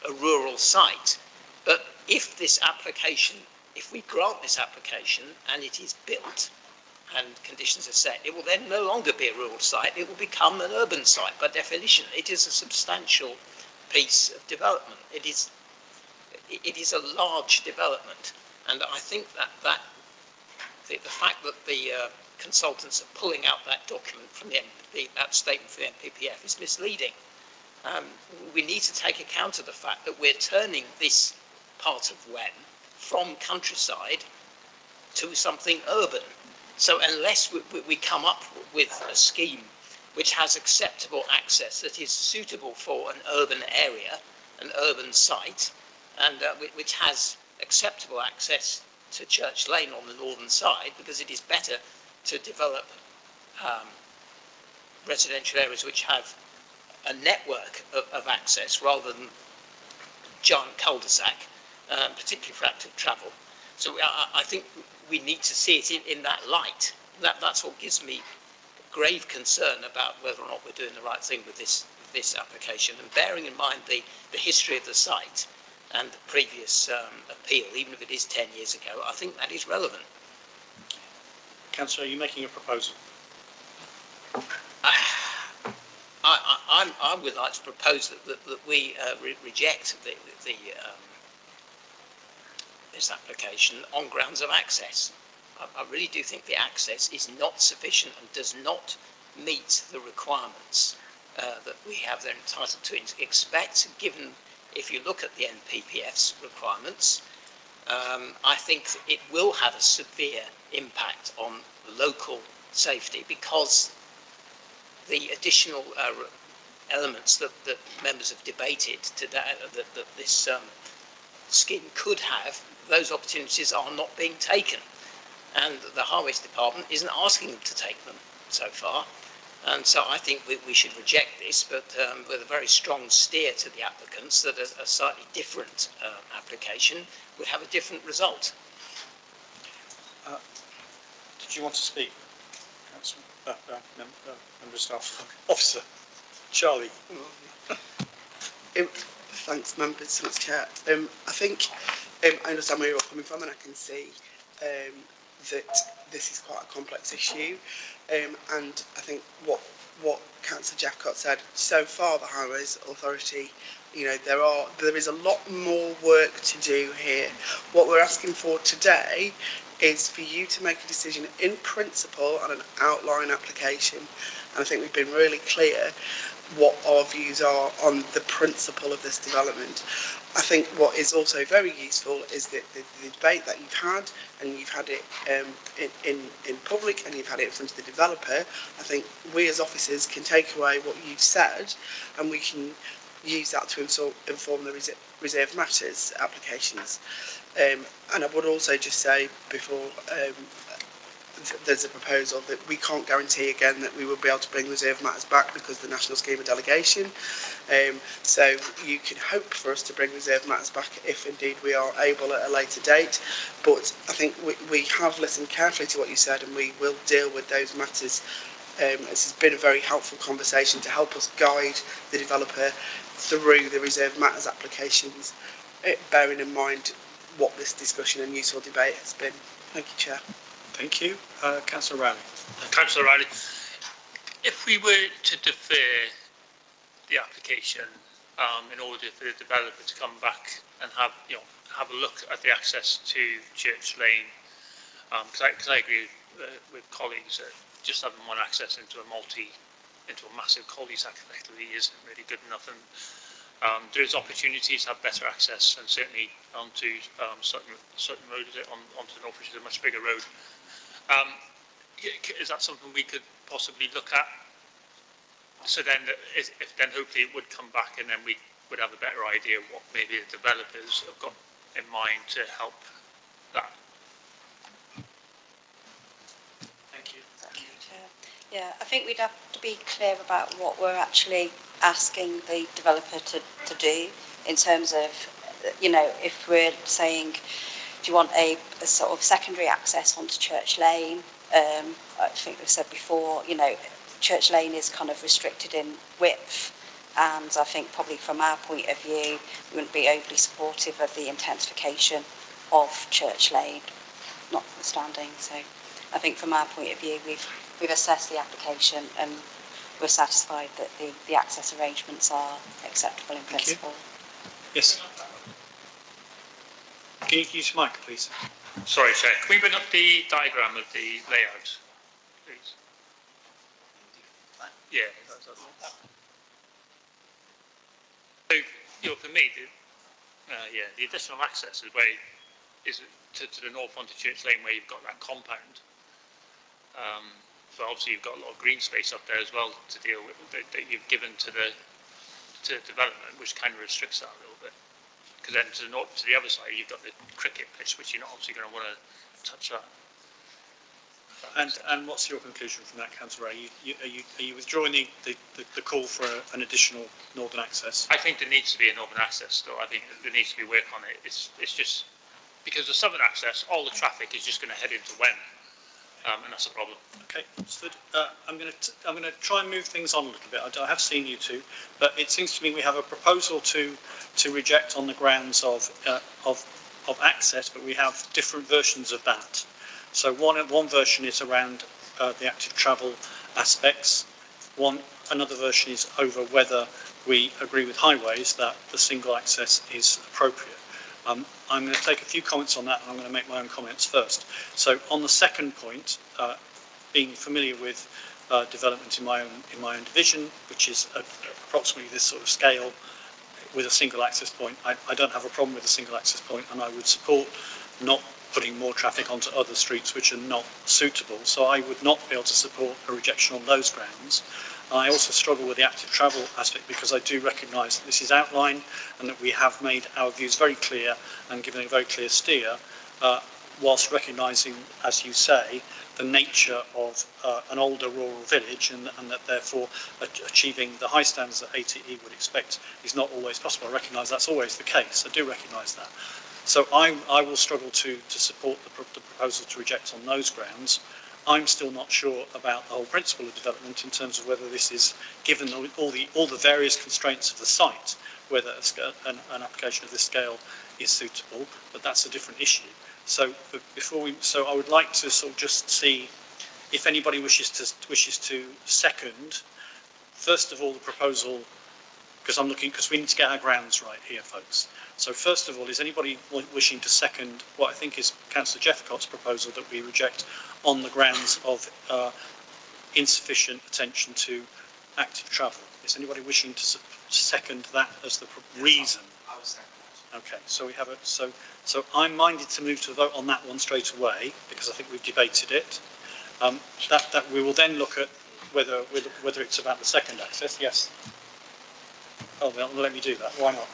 a rural site. But if this application, if we grant this application and it is built and conditions are set, it will then no longer be a rural site. It will become an urban site. By definition, it is a substantial piece of development. It is a large development. And I think that the fact that the consultants are pulling out that document from that statement from the NPPF is misleading. We need to take account of the fact that we're turning this part of Wen from countryside to something urban. So unless we come up with a scheme which has acceptable access that is suitable for an urban area, an urban site, and which has acceptable access to Church Lane on the northern side, because it is better to develop residential areas which have a network of access rather than giant cul-de-sac, particularly for active travel. So I think we need to see it in that light. That's what gives me grave concern about whether or not we're doing the right thing with this application, and bearing in mind the history of the site and the previous appeal, even if it is 10 years ago, I think that is relevant. Councillor, are you making a proposal? I would like to propose that we reject this application on grounds of access. I really do think the access is not sufficient and does not meet the requirements that we have they're entitled to expect, given, if you look at the NPPF's requirements, I think that it will have a severe impact on local safety, because the additional elements that members have debated today that this scheme could have, those opportunities are not being taken, and the Highways Department isn't asking them to take them so far. And so I think we should reject this, but with a very strong steer to the applicants that a slightly different application would have a different result. Did you want to speak, Councillor? Member of Staff Officer Charlie. Thanks, members. Thanks, Chair. I think I understand where you're coming from, and I can see that this is quite a complex issue. And I think what Councillor Jeffcott said, so far the Highways Authority, you know, there is a lot more work to do here. What we're asking for today is for you to make a decision in principle on an outline application. And I think we've been really clear what our views are on the principle of this development. I think what is also very useful is that the debate that you've had, and you've had it in public, and you've had it in front of the developer. I think we as officers can take away what you've said, and we can use that to inform the reserved matters applications. And I would also just say before there's a proposal that we can't guarantee again that we will be able to bring reserved matters back because of the national scheme of delegation. So you can hope for us to bring reserved matters back if indeed we are able at a later date. But I think we have listened carefully to what you said, and we will deal with those matters. This has been a very helpful conversation to help us guide the developer through the reserved matters applications, bearing in mind what this discussion and useful debate has been. Thank you, Chair. Thank you. Councillor Rowley. Councillor Riley, if we were to defer the application in order for the developer to come back and have a look at the access to Church Lane, because I agree with colleagues that just having one access into a massive cul-de-sac effectively isn't really good enough, and there is opportunities to have better access, and certainly onto Sutton Road, onto the north, which is a much bigger road. Is that something we could possibly look at? So then, if then hopefully it would come back, and then we would have a better idea of what maybe the developers have got in mind to help that. Thank you. Thank you, Chair. Yeah, I think we'd have to be clear about what we're actually asking the developer to do in terms of, you know, if we're saying, do you want a sort of secondary access onto Church Lane? I think we've said before, you know, Church Lane is kind of restricted in width, and I think probably from our point of view, we wouldn't be overly supportive of the intensification of Church Lane, notwithstanding. So I think from our point of view, we've assessed the application, and we're satisfied that the access arrangements are acceptable in principle. Yes. Can you use your mic, please? Sorry, Chair. Can we bring up the diagram of the layout, please? Yeah. So, you know, for me, the additional access is to the north onto Church Lane, where you've got that compound. But obviously, you've got a lot of green space up there as well to deal with that you've given to the development, which kind of restricts that a little bit. Because then to the other side, you've got the cricket pitch, which you're not obviously going to want to touch that. And what's your conclusion from that, Councillor Ray? Are you withdrawing the call for an additional northern access? I think there needs to be a northern access still. I think there needs to be work on it. It's just because the southern access, all the traffic is just going to head into Wen. And that's a problem. Okay, understood. I'm going to try and move things on a little bit. I have seen you two, but it seems to me we have a proposal to reject on the grounds of access, but we have different versions of that. So one version is around the active travel aspects. Another version is over whether we agree with highways that the single access is appropriate. I'm going to take a few comments on that, and I'm going to make my own comments first. So on the second point, being familiar with development in my own division, which is approximately this sort of scale with a single access point, I don't have a problem with a single access point, and I would support not putting more traffic onto other streets which are not suitable. So I would not be able to support a rejection on those grounds. I also struggle with the active travel aspect because I do recognise that this is outlined and that we have made our views very clear and given a very clear steer, whilst recognising, as you say, the nature of an older rural village, and that therefore achieving the high standards that ATE would expect is not always possible. I recognise that's always the case. I do recognise that. So I will struggle to support the proposal to reject on those grounds. I'm still not sure about the whole principle of development in terms of whether this is, given all the various constraints of the site, whether an application of this scale is suitable, but that's a different issue. So so I would like to sort of just see if anybody wishes to second, first of all, the proposal, because we need to get our grounds right here, folks. So first of all, is anybody wishing to second what I think is Councillor Jeffcott's proposal that we reject on the grounds of insufficient attention to active travel? Is anybody wishing to second that as the reason? I was second. Okay, so we have a so I'm minded to move to a vote on that one straight away because I think we've debated it. That we will then look at whether it's about the second access. Yes. Oh, well, let me do that. Why not?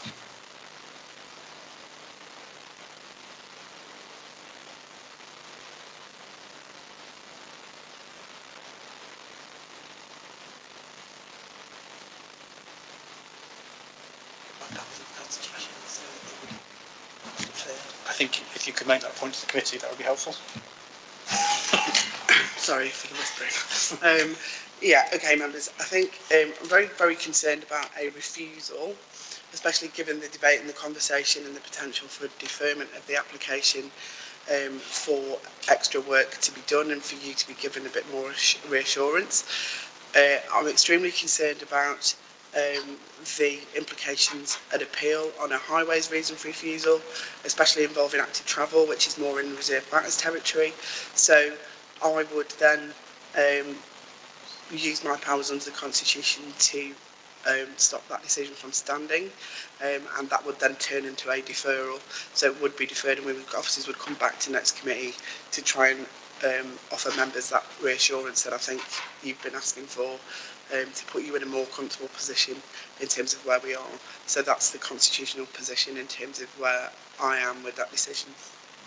I think if you could make that point to the committee, that would be helpful. Sorry for the whispering. Yeah, okay, members. I think I'm very, very concerned about a refusal, especially given the debate and the conversation and the potential for deferment of the application for extra work to be done and for you to be given a bit more reassurance. I'm extremely concerned about the implications at appeal on a highways reason for refusal, especially involving active travel, which is more in reserved matters territory. So I would then use my powers under the Constitution to stop that decision from standing, and that would then turn into a deferral. So it would be deferred, and officers would come back to next committee to try and offer members that reassurance that I think you've been asking for, to put you in a more comfortable position in terms of where we are. So that's the constitutional position in terms of where I am with that decision.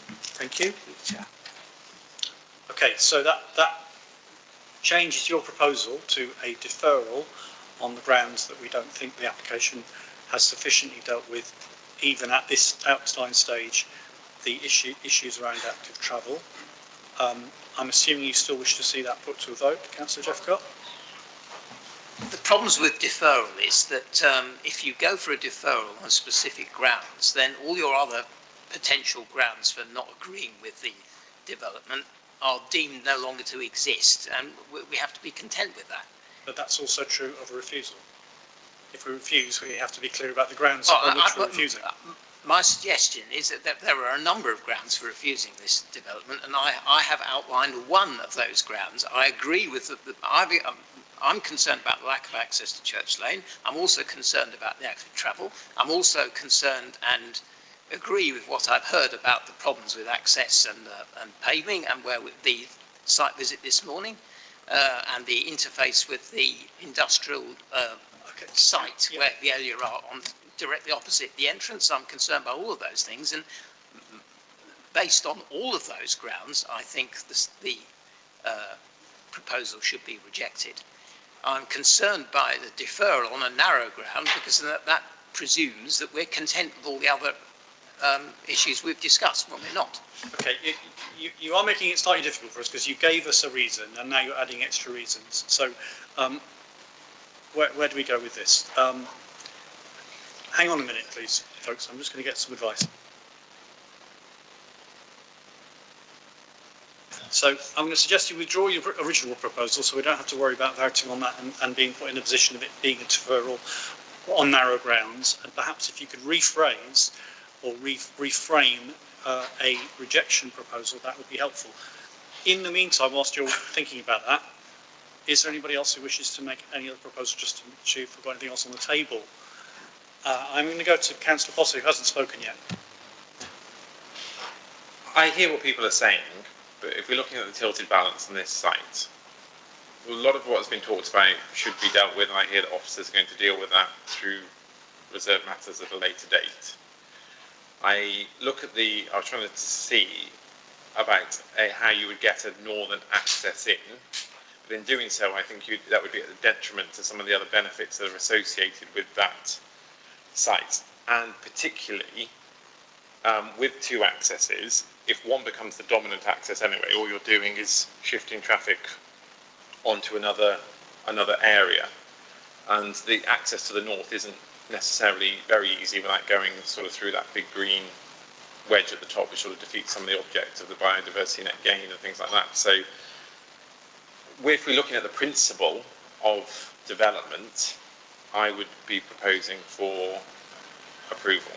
Thank you. Chair. Okay, so that changes your proposal to a deferral on the grounds that we don't think the application has sufficiently dealt with, even at this outline stage, the issues around active travel. I'm assuming you still wish to see that put to a vote, Councillor Jeffcott? The problems with deferral is that if you go for a deferral on specific grounds, then all your other potential grounds for not agreeing with the development are deemed no longer to exist, and we have to be content with that. But that's also true of a refusal. If we refuse, we have to be clear about the grounds on which we're refusing. My suggestion is that there are a number of grounds for refusing this development, and I have outlined one of those grounds. I agree with I'm concerned about the lack of access to Church Lane. I'm also concerned about the active travel. I'm also concerned and agree with what I've heard about the problems with access and paving, and where with the site visit this morning, and the interface with the industrial site where the area are on directly opposite the entrance. I'm concerned about all of those things, and based on all of those grounds, I think the proposal should be rejected. I'm concerned by the deferral on a narrow ground because that presumes that we're content with all the other issues we've discussed when we're not. Okay, you are making it slightly difficult for us because you gave us a reason and now you're adding extra reasons. So where do we go with this? Hang on a minute, please, folks. I'm just going to get some advice. So I'm going to suggest you withdraw your original proposal so we don't have to worry about voting on that and being put in a position of it being a deferral on narrow grounds. And perhaps if you could rephrase or reframe a rejection proposal, that would be helpful. In the meantime, whilst you're thinking about that, is there anybody else who wishes to make any other proposal, just to see if we've got anything else on the table? I'm going to go to Councillor Potter, who hasn't spoken yet. I hear what people are saying, but if we're looking at the tilted balance on this site, a lot of what's been talked about should be dealt with, and I hear that officers are going to deal with that through reserved matters at a later date. I was trying to see about how you would get a northern access in. But in doing so, I think that would be at the detriment to some of the other benefits that are associated with that site. And particularly with two accesses, if one becomes the dominant access anyway, all you're doing is shifting traffic onto another area. And the access to the north isn't necessarily very easy without going sort of through that big green wedge at the top, which sort of defeats some of the objects of the biodiversity net gain and things like that. So if we're looking at the principle of development, I would be proposing for approval.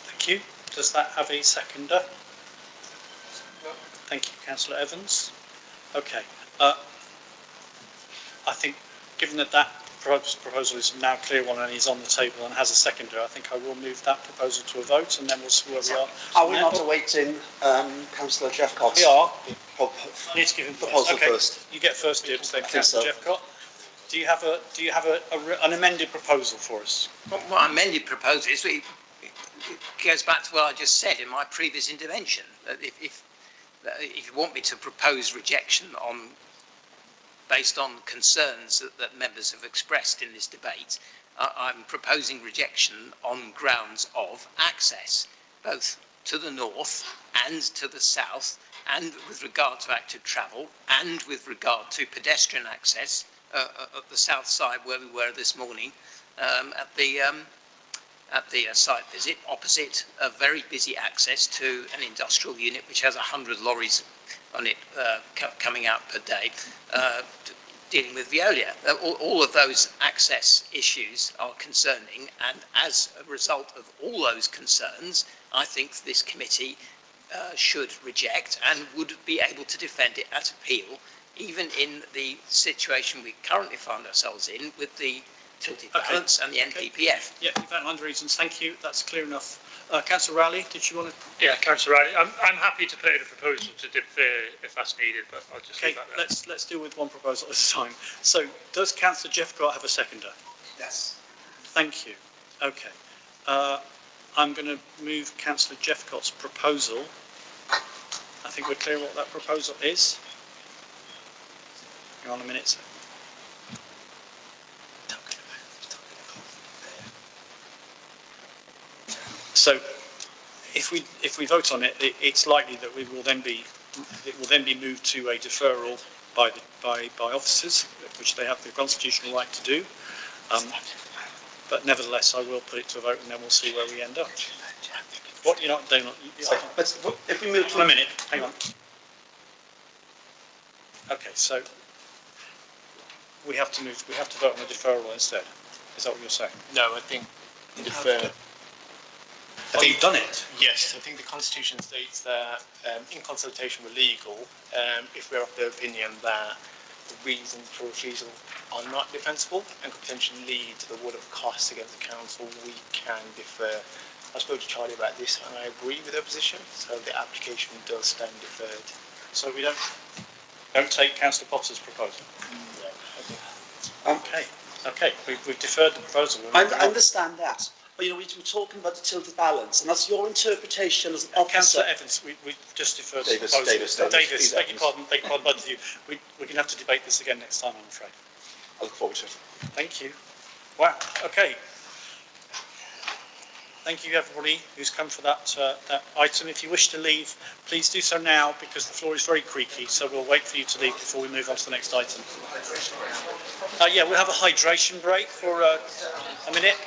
Thank you. Does that have a seconder? Thank you, Councillor Evans. Okay. I think, given that proposal is now clear one and is on the table and has a seconder, I think I will move that proposal to a vote, and then we'll see where we are. Are we not awaiting Councillor Jeffcott's? We are. Need to give him proposal okay. first. You get first dibs, then Councillor Jeffcott. Do you have an amended proposal for us? Well, my amended proposal is it goes back to what I just said in my previous intervention. That if you want me to propose rejection based on concerns that members have expressed in this debate, I'm proposing rejection on grounds of access, both to the north and to the south, and with regard to active travel, and with regard to pedestrian access at the south side where we were this morning at the site visit, opposite a very busy access to an industrial unit which has 100 lorries on it coming out per day, dealing with Veolia. All of those access issues are concerning, and as a result of all those concerns, I think this committee should reject and would be able to defend it at appeal, even in the situation we currently find ourselves in with the tilted balance and the NPPF. Yeah, you've outlined the reasons. Thank you. That's clear enough. Councillor Rowley, did you want to? Yeah, Councillor Rowley, I'm happy to put in a proposal to defer if that's needed, but I'll just leave that there. Let's deal with one proposal at a time. So, does Councillor Jeffcott have a seconder? Yes. Thank you. Okay. I'm going to move Councillor Jeffcott's proposal. I think we're clear what that proposal is. Hang on a minute. So, if we vote on it, it's likely that it will then be moved to a deferral by officers, which they have the constitutional right to do. But nevertheless, I will put it to a vote, and then we'll see where we end up. What you're not doing? If we move to a minute, hang on. Okay, so we have to vote on a deferral instead. Is that what you're saying? No, I think defer. Oh, you've done it? Yes, I think the Constitution states that in consultation with legal, if we're of the opinion that the reasons for refusal are not defensible and could potentially lead to the award of costs against the council, we can defer. I spoke to Charlie about this and I agree with their position, so the application does stand deferred. So we don't take Councillor Potter's proposal? No. Okay, we've deferred the proposal. I understand that. But, you know, we're talking about the tilted balance, and that's your interpretation as an officer. Councillor Evans, we just deferred the proposal. Davis, beg your pardon, both of you. We're going to have to debate this again next time, I'm afraid. I look forward to it. Thank you. Wow, okay. Thank you, everybody who's come for that item. If you wish to leave, please do so now, because the floor is very creaky, so we'll wait for you to leave before we move on to the next item. Yeah, we'll have a hydration break for a minute.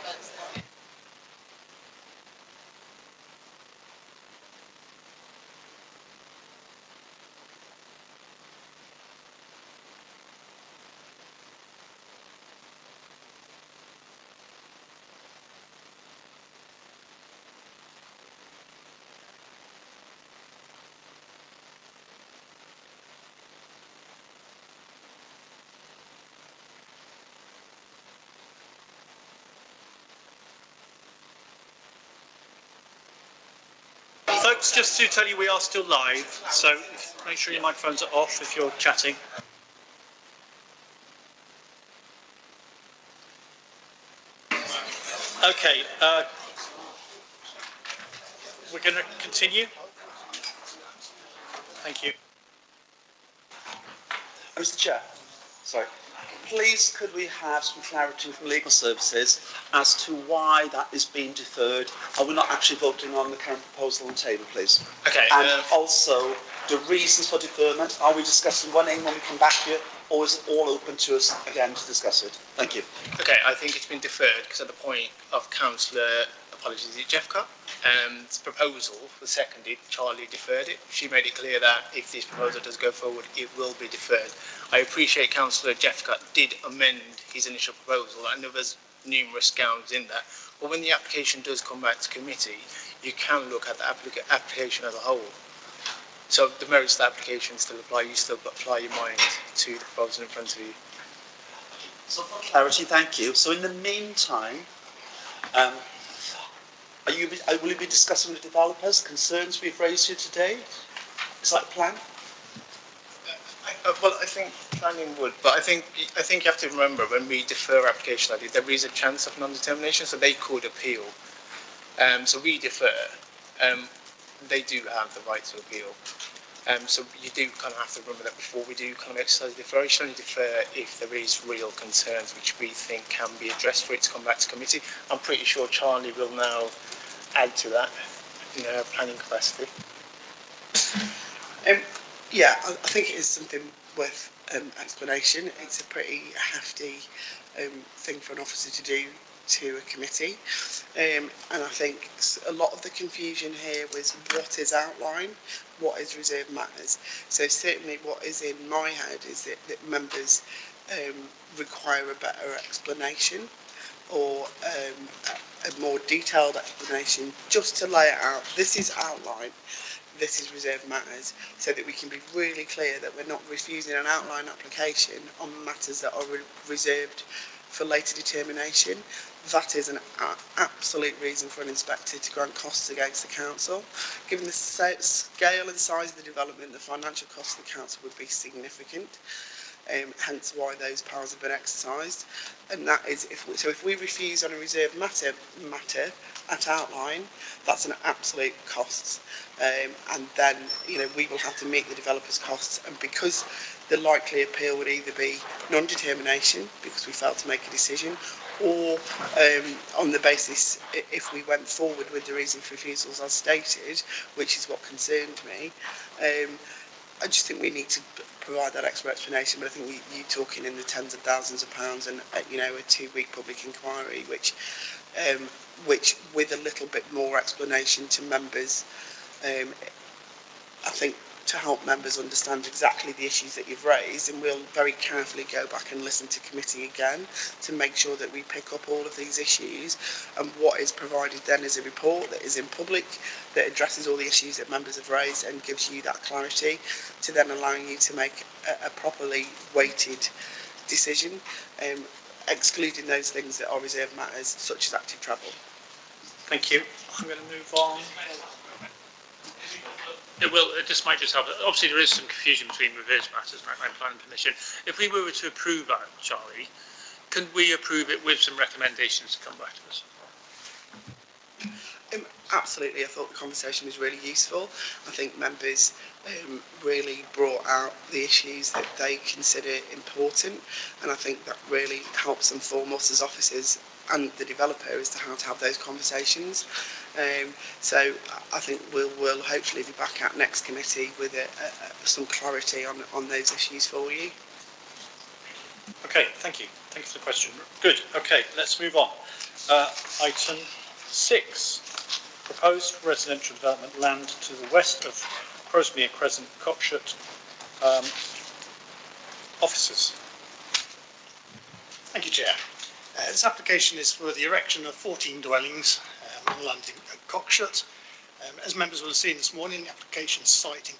Folks, just to tell you, we are still live, so make sure your microphones are off if you're chatting. Okay, we're going to continue. Thank you. Mr. Chair, sorry. Please could we have some clarity from legal services as to why that is being deferred? Are we not actually voting on the current proposal on the table, please? Okay. And also, the reasons for deferment, are we discussing one aim when we come back here, or is it all open to us again to discuss it? Thank you. Okay, I think it's been deferred because at the point of Councillor, apologies, Jeffcott, the proposal was seconded, Charlie deferred it. She made it clear that if this proposal does go forward, it will be deferred. I appreciate Councillor Jeffcott did amend his initial proposal, and there was numerous grounds in that. But when the application does come back to committee, you can look at the application as a whole. So the merits of the application still apply. You still apply your mind to the proposal in front of you. So for clarity, thank you. So in the meantime, will you be discussing with the developers concerns we've raised here today? Is that the plan? Well, I think planning would, but I think you have to remember when we defer application like this, there is a chance of non-determination, so they could appeal. So we defer. They do have the right to appeal. So you do kind of have to remember that before we do kind of exercise deferration, only defer if there is real concerns which we think can be addressed for it to come back to committee. I'm pretty sure Charlie will now add to that in her planning capacity. Yeah, I think it is something worth explanation. It's a pretty hefty thing for an officer to do to a committee, and I think a lot of the confusion here was what is outlined, what is reserved matters. So certainly what is in my head is that members require a better explanation or a more detailed explanation just to lay it out. This is outlined, this is reserved matters, so that we can be really clear that we're not refusing an outline application on matters that are reserved for later determination. That is an absolute reason for an inspector to grant costs against the council. Given the scale and size of the development, the financial cost of the council would be significant. Hence why those powers have been exercised, and that is if we refuse on a reserved matter at outline, that's an absolute cost, and then we will have to meet the developer's costs, and because the likely appeal would either be non-determination because we failed to make a decision, or on the basis if we went forward with the reason for refusals as stated, which is what concerned me. I just think we need to provide that extra explanation, but I think you're talking in the tens of thousands of pounds, and a 2-week public inquiry, which with a little bit more explanation to members, I think to help members understand exactly the issues that you've raised, and we'll very carefully go back and listen to committee again to make sure that we pick up all of these issues, and what is provided then is a report that is in public that addresses all the issues that members have raised and gives you that clarity to then allowing you to make a properly weighted decision, excluding those things that are reserved matters such as active travel. Thank you. I'm going to move on. This might just help. Obviously, there is some confusion between reverse matters and outline planning permission. If we were to approve that, Charlie, can we approve it with some recommendations to come back to us? Absolutely. I thought the conversation was really useful. I think members really brought out the issues that they consider important, and I think that really helps inform us as officers and the developer as to how to have those conversations. So I think we'll hopefully be back at next committee with some clarity on those issues for you. Okay, thank you. Thank you for the question. Good. Okay, let's move on. Item 6. Proposed residential development land to the west of Crosmere Crescent, Cockshott. Officers. Thank you, Chair. This application is for the erection of 14 dwellings on land in Cockshott. As members will have seen this morning, the application site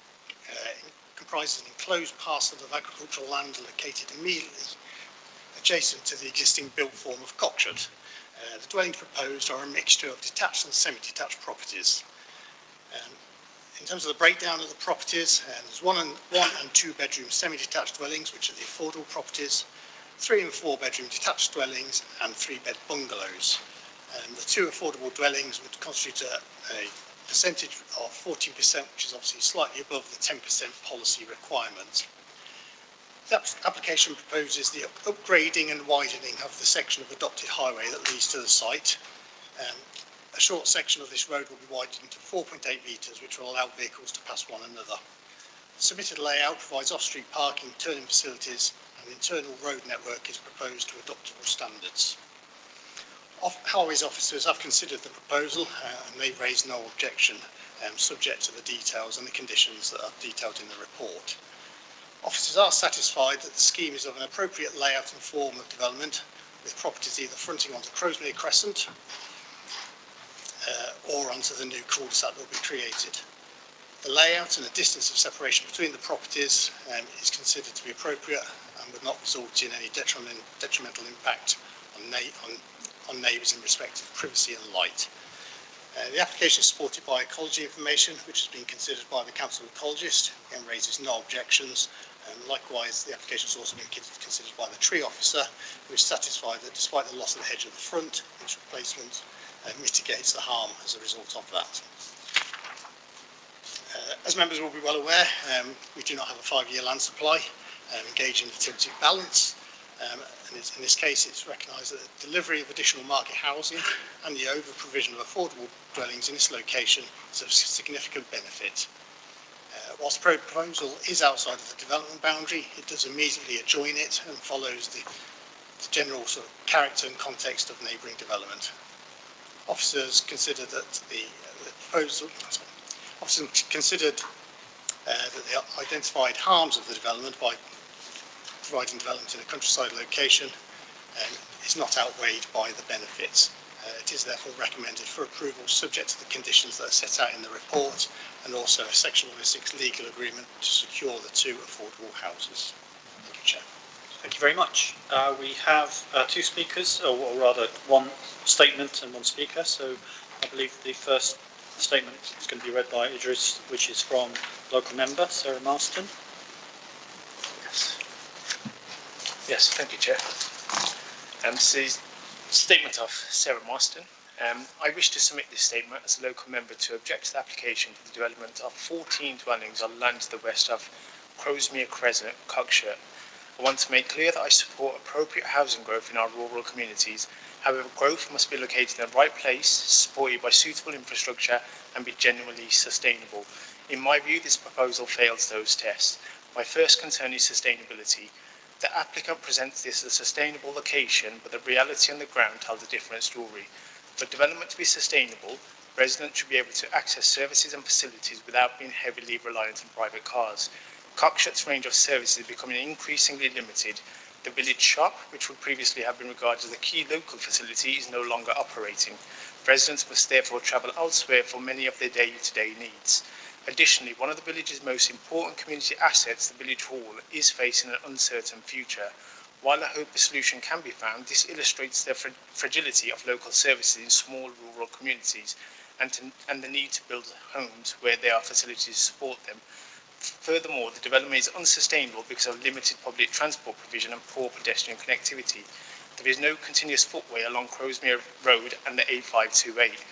comprises an enclosed parcel of agricultural land located immediately adjacent to the existing built form of Cockshott. The dwellings proposed are a mixture of detached and semi-detached properties. In terms of the breakdown of the properties, there's one and 2 bedroom semi-detached dwellings, which are the affordable properties, 3 and 4 bedroom detached dwellings, and 3 bed bungalows. The 2 affordable dwellings would constitute a percentage of 14%, which is obviously slightly above the 10% policy requirement. The application proposes the upgrading and widening of the section of adopted highway that leads to the site. A short section of this road will be widened to 4.8 metres, which will allow vehicles to pass one another. The submitted layout provides off-street parking, turning facilities, and the internal road network is proposed to adoptable standards. Highways officers have considered the proposal and they've raised no objection, subject to the details and the conditions that are detailed in the report. Officers are satisfied that the scheme is of an appropriate layout and form of development, with properties either fronting onto Crowsmere Crescent or onto the new cul-de-sac that will be created. The layout and the distance of separation between the properties is considered to be appropriate and would not result in any detrimental impact on neighbours in respect of privacy and light. The application is supported by ecology information, which has been considered by the council ecologist and raises no objections. Likewise, the application has also been considered by the tree officer, who is satisfied that despite the loss of the hedge at the front, its replacement mitigates the harm as a result of that. As members will be well aware, we do not have a 5-year land supply, engaging in utility balance. And in this case, it's recognised that the delivery of additional market housing and the over-provision of affordable dwellings in this location is of significant benefit. Whilst the proposal is outside of the development boundary, it does immediately adjoin it and follows the general sort of character and context of neighbouring development. Officers considered that the identified harms of the development by providing development in a countryside location is not outweighed by the benefits. It is therefore recommended for approval subject to the conditions that are set out in the report and also a Section 106 legal agreement to secure the 2 affordable houses. Thank you, Chair. Thank you very much. We have 2 speakers, or rather 1 statement and 1 speaker. So I believe the first statement is going to be read by Idris, which is from local member Sarah Marston. Yes, thank you, Chair. This is a statement of Sarah Marston. I wish to submit this statement as a local member to object to the application for the development of 14 dwellings on land to the west of Crowsmere Crescent, Cockshire. I want to make clear that I support appropriate housing growth in our rural communities. However, growth must be located in the right place, supported by suitable infrastructure and be genuinely sustainable. In my view, this proposal fails those tests. My first concern is sustainability. The applicant presents this as a sustainable location, but the reality on the ground tells a different story. For development to be sustainable, residents should be able to access services and facilities without being heavily reliant on private cars. Cockshutt's range of services is becoming increasingly limited. The village shop, which would previously have been regarded as a key local facility, is no longer operating. Residents must therefore travel elsewhere for many of their day-to-day needs. Additionally, one of the village's most important community assets, the village hall, is facing an uncertain future. While I hope a solution can be found, this illustrates the fragility of local services in small rural communities and the need to build homes where there are facilities to support them. Furthermore, the development is unsustainable because of limited public transport provision and poor pedestrian connectivity. There is no continuous footway along Crowsmere Road and the A528.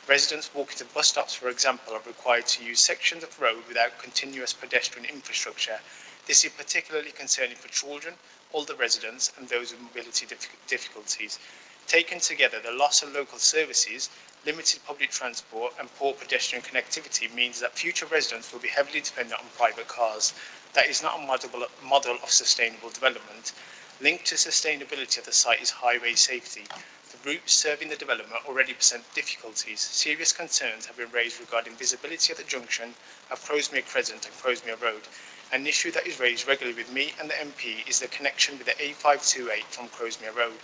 Residents walking to bus stops, for example, are required to use sections of road without continuous pedestrian infrastructure. This is particularly concerning for children, older residents and those with mobility difficulties. Taken together, the loss of local services, limited public transport and poor pedestrian connectivity means that future residents will be heavily dependent on private cars. That is not a model of sustainable development. Linked to sustainability of the site is highway safety. The routes serving the development already present difficulties. Serious concerns have been raised regarding visibility at the junction of Crowsmere Crescent and Crowsmere Road. An issue that is raised regularly with me and the MP is the connection with the A528 from Crowsmere Road.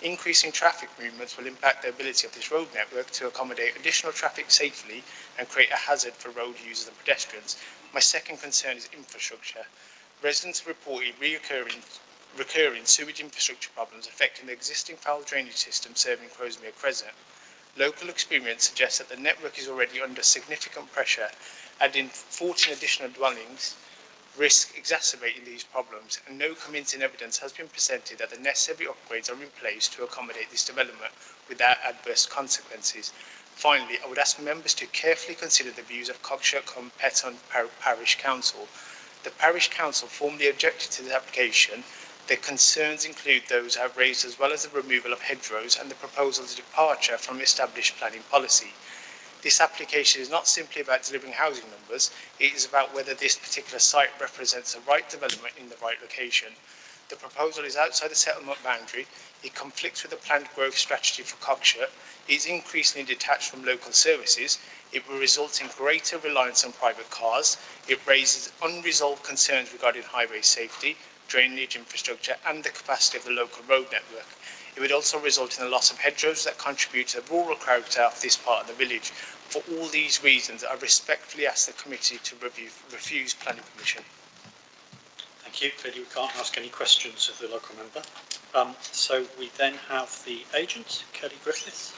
Increasing traffic movements will impact the ability of this road network to accommodate additional traffic safely and create a hazard for road users and pedestrians. My second concern is infrastructure. Residents reported recurring sewage infrastructure problems affecting the existing foul drainage system serving Crowsmere Crescent. Local experience suggests that the network is already under significant pressure. Adding 14 additional dwellings risk exacerbating these problems, and no convincing evidence has been presented that the necessary upgrades are in place to accommodate this development without adverse consequences. Finally, I would ask members to carefully consider the views of Cockshott Competton Parish Council. The Parish Council formally objected to the application. Their concerns include those I have raised, as well as the removal of hedgerows and the proposal's departure from established planning policy. This application is not simply about delivering housing numbers, it is about whether this particular site represents the right development in the right location. The proposal is outside the settlement boundary, it conflicts with the planned growth strategy for Cockshott, it is increasingly detached from local services, it will result in greater reliance on private cars, it raises unresolved concerns regarding highway safety, drainage infrastructure and the capacity of the local road network. It would also result in the loss of hedgerows that contribute to the rural character of this part of the village. For all these reasons, I respectfully ask the committee to refuse planning permission. Thank you. Clearly we can't ask any questions of the local member. So we then have the agent, Kelly Griffiths.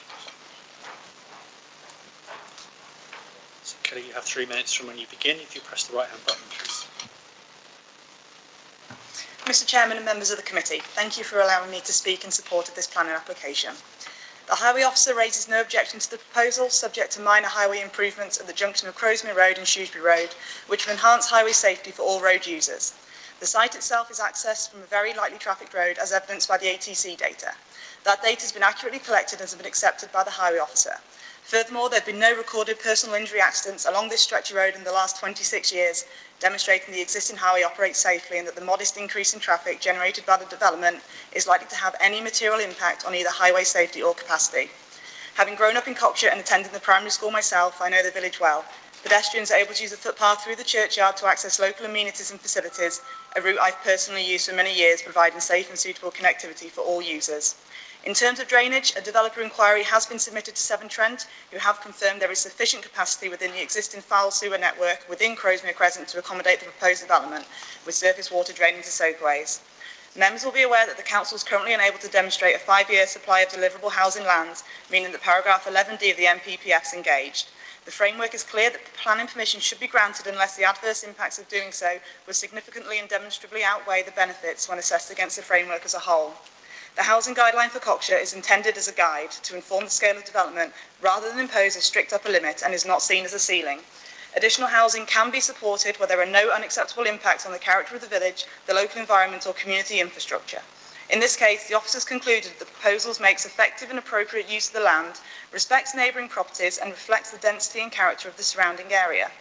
So Kelly, you have 3 minutes from when you begin. If you press the right hand button, please. Mr Chairman and members of the committee, thank you for allowing me to speak in support of this planning application. The highway officer raises no objection to the proposal, subject to minor highway improvements at the junction of Crowsmere Road and Shrewsbury Road, which will enhance highway safety for all road users. The site itself is accessed from a very lightly trafficked road, as evidenced by the ATC data. That data has been accurately collected and has been accepted by the highway officer. Furthermore, there have been no recorded personal injury accidents along this stretch of road in the last 26 years, demonstrating the existing highway operates safely and that the modest increase in traffic generated by the development is likely to have any material impact on either highway safety or capacity. Having grown up in Cockshott and attending the primary school myself, I know the village well. Pedestrians are able to use the footpath through the churchyard to access local amenities and facilities, a route I've personally used for many years, providing safe and suitable connectivity for all users. In terms of drainage, a developer inquiry has been submitted to Severn Trent, who have confirmed there is sufficient capacity within the existing foul sewer network within Crowsmere Crescent to accommodate the proposed development, with surface water draining to soakways. Members will be aware that the Council is currently unable to demonstrate a 5-year supply of deliverable housing land, meaning that paragraph 11D of the NPPF is engaged. The framework is clear that planning permission should be granted unless the adverse impacts of doing so will significantly and demonstrably outweigh the benefits when assessed against the framework as a whole. The housing guideline for Cockshott is intended as a guide to inform the scale of development rather than impose a strict upper limit, and is not seen as a ceiling. Additional housing can be supported where there are no unacceptable impacts on the character of the village, the local environment or community infrastructure. In this case, the officers concluded that the proposals makes effective and appropriate use of the land, respects neighbouring properties and reflects the density and character of the surrounding area.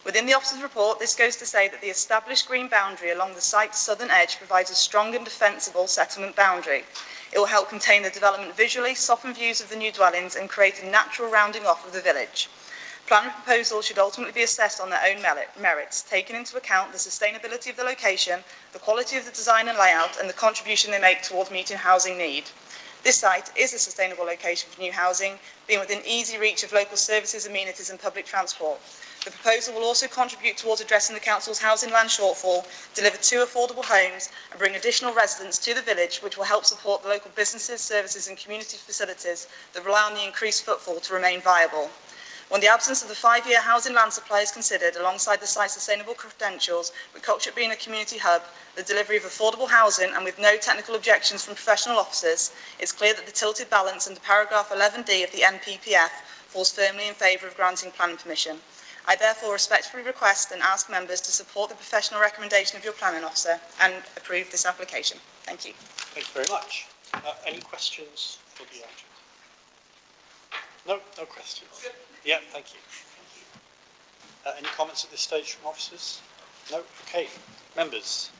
Within the officer's report, this goes to say that the established green boundary along the site's southern edge provides a strong and defensible settlement boundary. It will help contain the development visually, soften views of the new dwellings and create a natural rounding off of the village. Planning proposals should ultimately be assessed on their own merits, taking into account the sustainability of the location, the quality of the design and layout and the contribution they make towards meeting housing need. This site is a sustainable location for new housing, being within easy reach of local services, amenities and public transport. The proposal will also contribute towards addressing the Council's housing land shortfall, deliver 2 affordable homes and bring additional residents to the village, which will help support the local businesses, services and community facilities that rely on the increased footfall to remain viable. When the absence of the 5-year housing land supply is considered alongside the site's sustainable credentials, with Cockshott being a community hub, the delivery of affordable housing and with no technical objections from professional officers, it's clear that the tilted balance under paragraph 11D of the NPPF falls firmly in favour of granting planning permission. I therefore respectfully request and ask members to support the professional recommendation of your planning officer and approve this application. Thank you. Thank you very much. Any questions for the agent? No questions. Okay. Yeah, thank you. Any comments at this stage from officers? No? Okay. Members.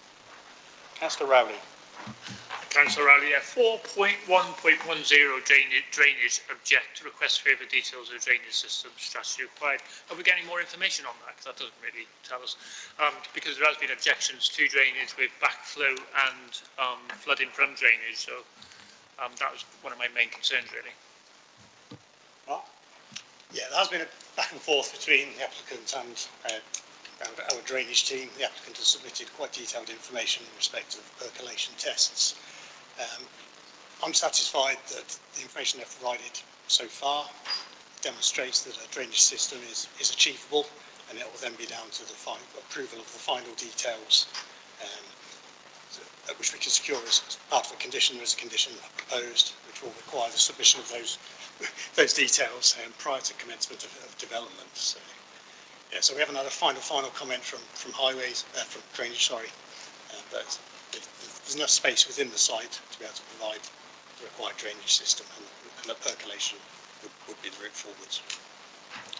Councillor Rowley. Councillor Rowley, 4.1.10 drainage object, request further details of drainage system strategy required. Are we getting more information on that? Because that doesn't really tell us. Because there has been objections to drainage with backflow and flooding from drainage. So that was one of my main concerns, really. Yeah, there has been a back and forth between the applicant and our drainage team. The applicant has submitted quite detailed information in respect of percolation tests. I'm satisfied that the information they've provided so far demonstrates that a drainage system is achievable, and it will then be down to the approval of the final details, which we can secure as part of a condition. There is a condition proposed, which which will require the submission of those details prior to commencement of development. So, yeah, so we haven't had a final comment from highways, from drainage, sorry, but there's enough space within the site to be able to provide the required drainage system, and that percolation would be the route forwards.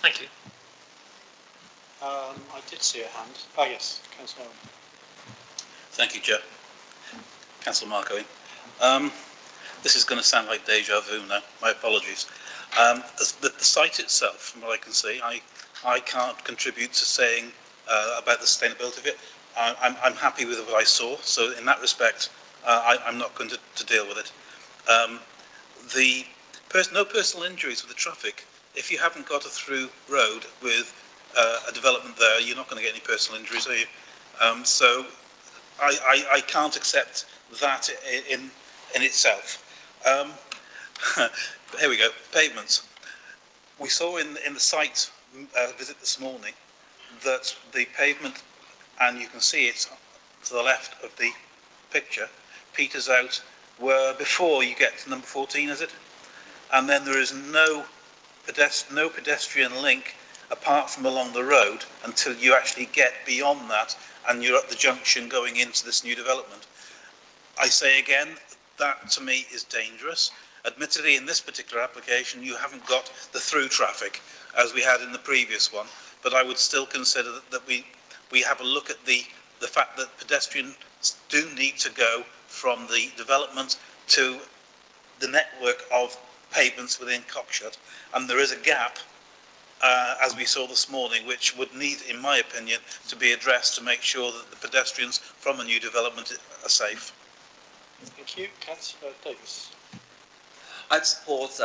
Thank you. I did see a hand. Oh yes, Councillor Owen. Thank you, Chair. Councillor Mark Owen. This is going to sound like deja vu now. My apologies. The site itself, from what I can see, I can't contribute to saying about the sustainability of it. I'm happy with what I saw, so in that respect, I'm not going to deal with it. No personal injuries with the traffic. If you haven't got a through road with a development there, you're not going to get any personal injuries, are you? So I can't accept that in itself. Here we go, pavements. We saw in the site visit this morning that the pavement, and you can see it to the left of the picture, peters out where before you get to number 14, is it? And then there is no pedestrian link apart from along the road until you actually get beyond that and you're at the junction going into this new development. I say again, that to me is dangerous. Admittedly, in this particular application, you haven't got the through traffic as we had in the previous one, but I would still consider that we have a look at the fact that pedestrians do need to go from the development to the network of pavements within Cockshut, and there is a gap, as we saw this morning, which would need, in my opinion, to be addressed to make sure that the pedestrians from a new development are safe. Thank you. Councillor Davis. I'd support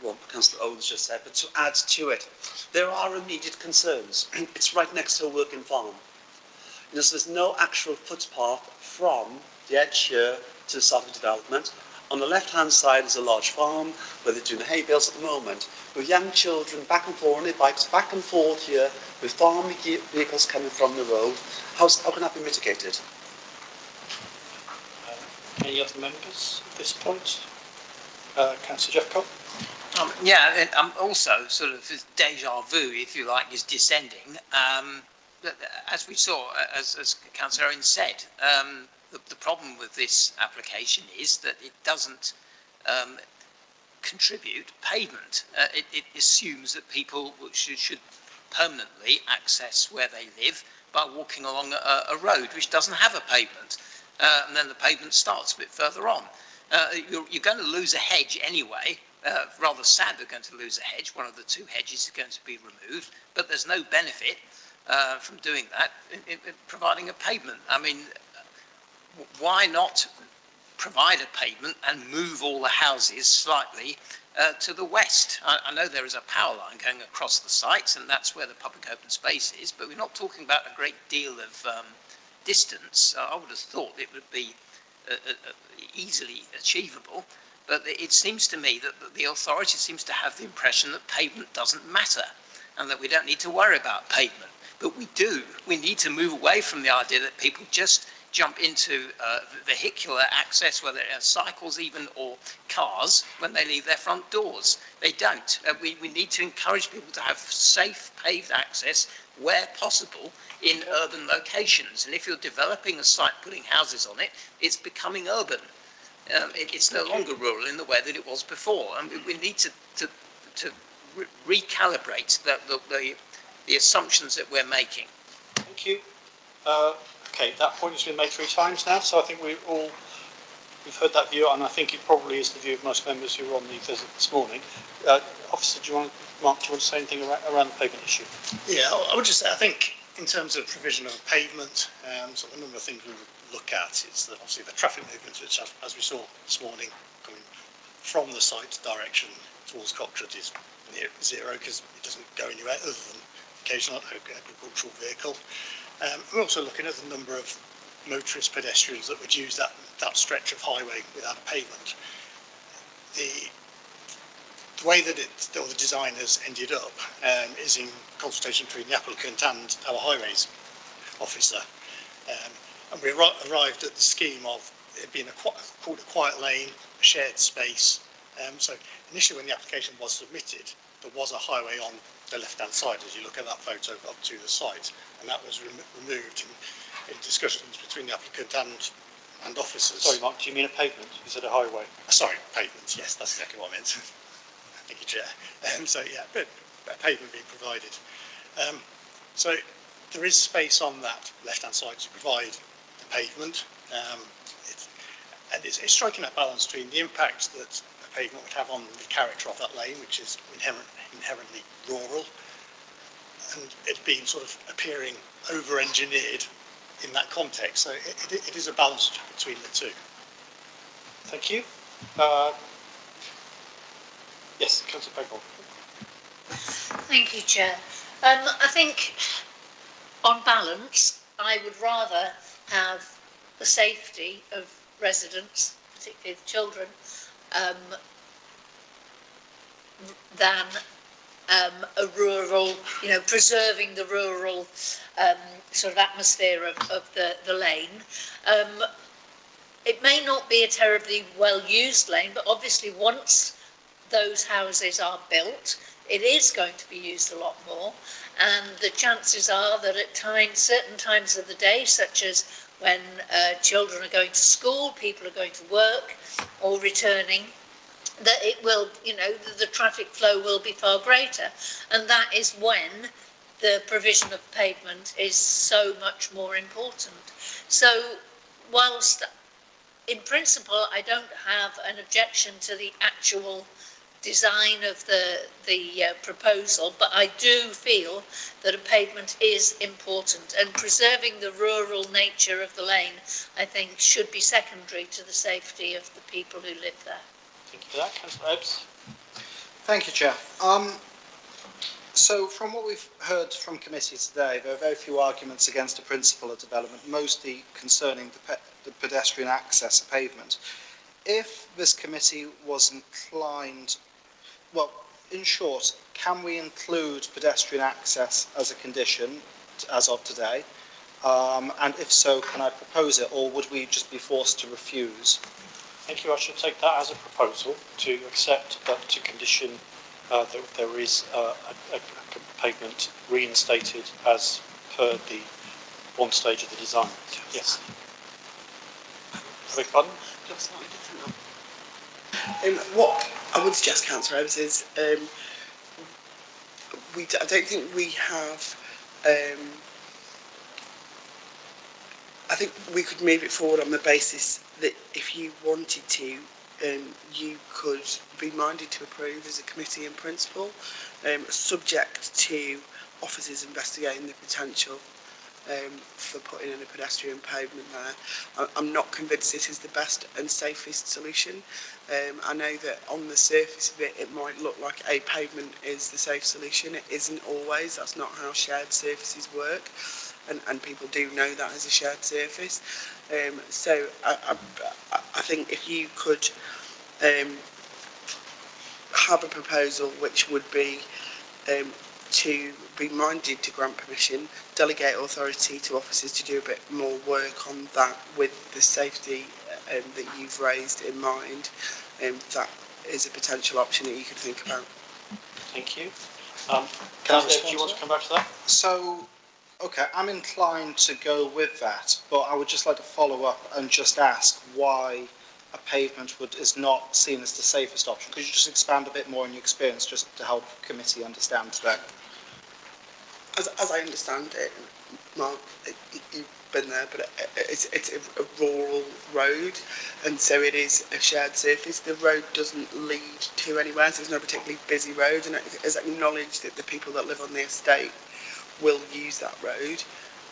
what Councillor Owens just said, but to add to it, there are immediate concerns. It's right next to a working farm. You know, so there's no actual footpath from the edge here to the start of development. On the left-hand side is a large farm where they're doing hay bales at the moment, with young children back and forth on their bikes, back and forth here, with farm vehicles coming from the road. How can that be mitigated? Any other members at this point? Councillor Jeffcott. Yeah, and also sort of deja vu, if you like, is descending. As we saw, as Councillor Owen said, the problem with this application is that it doesn't contribute pavement. It assumes that people should permanently access where they live by walking along a road which doesn't have a pavement. And then the pavement starts a bit further on. You're going to lose a hedge anyway. Rather sad we're going to lose a hedge. One of the two hedges is going to be removed, but there's no benefit from doing that in providing a pavement. I mean, why not provide a pavement and move all the houses slightly to the west? I know there is a power line going across the site, and that's where the public open space is, but we're not talking about a great deal of distance. I would have thought it would be easily achievable, but it seems to me that the authority seems to have the impression that pavement doesn't matter and that we don't need to worry about pavement. But we do. We need to move away from the idea that people just jump into vehicular access, whether it's cycles even or cars, when they leave their front doors. They don't. We need to encourage people to have safe paved access where possible in urban locations. And if you're developing a site, putting houses on it, it's becoming urban. It's no longer rural in the way that it was before. And we need to recalibrate the assumptions that we're making. Thank you. Okay, that point has been made 3 times now, so I think we've heard that view, and I think it probably is the view of most members who were on the visit this morning. Officer, Mark, do you want to say anything around the pavement issue? Yeah, I would just say, I think in terms of provision of pavement, so a number of things we would look at is that obviously the traffic movements, which as we saw this morning, coming from the site direction towards Cockshut is near zero because it doesn't go anywhere other than occasional agricultural vehicle. We're also looking at the number of motorist pedestrians that would use that stretch of highway without a pavement. The way that the design has ended up is in consultation between the applicant and our highways officer. And we arrived at the scheme of it being called a quiet lane, a shared space, So initially when the application was submitted, there was a highway on the left-hand side as you look at that photo up to the site, and that was removed in discussions between the applicant and officers. Sorry, Mark, do you mean a pavement? You said a highway. Sorry, pavement, yes, that's exactly what I meant. Thank you, Chair. So yeah, a pavement being provided. So there is space on that left-hand side to provide the pavement. It's striking that balance between the impact that a pavement would have on the character of that lane, which is inherently rural, and it being sort of appearing over-engineered in that context. So it is a balance between the two. Thank you. Yes, Councillor Frankwell. Thank you, Chair. I think, on balance, I would rather have the safety of residents, particularly the children, than a rural, preserving the rural sort of atmosphere of the lane. It may not be a terribly well-used lane, but obviously once those houses are built, it is going to be used a lot more, and the chances are that at times, certain times of the day, such as when children are going to school, people are going to work or returning, that it will, the traffic flow will be far greater, and that is when the provision of pavement is so much more important. So whilst in principle I don't have an objection to the actual design of the proposal, but I do feel that a pavement is important, and preserving the rural nature of the lane, I think, should be secondary to the safety of the people who live there. Thank you for that. Councillor Ebbs. Thank you, Chair. So from what we've heard from committee today, there are very few arguments against the principle of development, mostly concerning the pedestrian access pavement. If this committee was inclined, well, in short, can we include pedestrian access as a condition as of today? And if so, can I propose it, or would we just be forced to refuse? Thank you. I should take that as a proposal to accept that to condition that there is a pavement reinstated as per the one stage of the design. Yes. Beg your pardon? Just slightly different. What I would suggest, Councillor Ebbs, is I don't think we have. I think we could move it forward on the basis that if you wanted to, you could be minded to approve as a committee in principle, subject to officers investigating the potential for putting in a pedestrian pavement there. I'm not convinced it is the best and safest solution. I know that on the surface of it, it might look like a pavement is the safe solution. It isn't always. That's not how shared surfaces work. And people do know that as a shared surface. So I think if you could have a proposal which would be to be minded to grant permission, delegate authority to officers to do a bit more work on that with the safety that you've raised in mind, that is a potential option that you could think about. Thank you. Do you want to come back to that? So, okay, I'm inclined to go with that, but I would just like to follow up and just ask why a pavement is not seen as the safest option. Could you just expand a bit more on your experience, just to help the committee understand that? As I understand it, Mark, you've been there, but it's a rural road, and so it is a shared surface. The road doesn't lead to anywhere, so it's not a particularly busy road, and it's acknowledged that the people that live on the estate will use that road,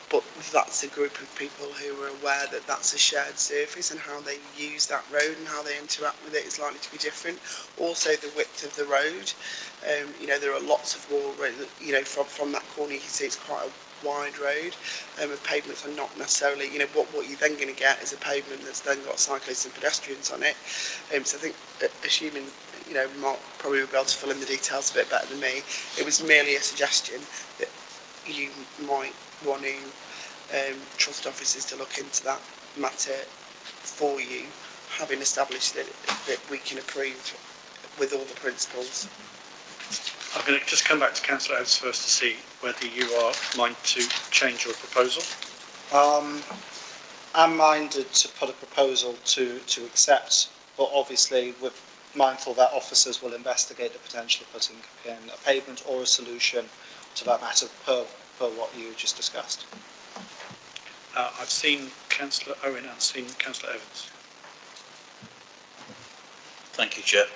but that's a group of people who are aware that that's a shared surface, and how they use that road and how they interact with it is likely to be different. Also, the width of the road, there are lots of rural roads, from that corner you can see it's quite a wide road, and pavements are not necessarily, what you're then going to get is a pavement that's then got cyclists and pedestrians on it. So I think, assuming, Mark probably will be able to fill in the details a bit better than me, it was merely a suggestion that you might want to trust officers to look into that matter for you, having established that we can approve with all the principles. I'm going to just come back to Councillor Evans first to see whether you are minded to change your proposal. I'm minded to put a proposal to accept, but obviously we're mindful that officers will investigate the potential of putting in a pavement or a solution to that matter per what you just discussed. I've seen Councillor Owen and seen Councillor Evans. Thank you, Chair.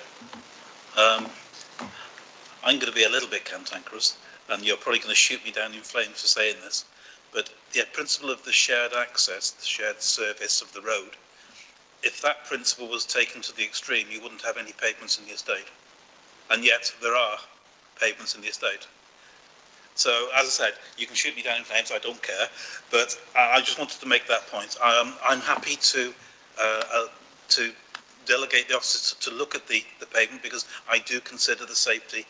I'm going to be a little bit cantankerous, and you're probably going to shoot me down in flames for saying this, but the principle of the shared access, the shared service of the road, if that principle was taken to the extreme, you wouldn't have any pavements in the estate. And yet there are pavements in the estate. So, as I said, you can shoot me down in flames, I don't care, but I just wanted to make that point. I'm happy to delegate the officers to look at the pavement, because I do consider the safety,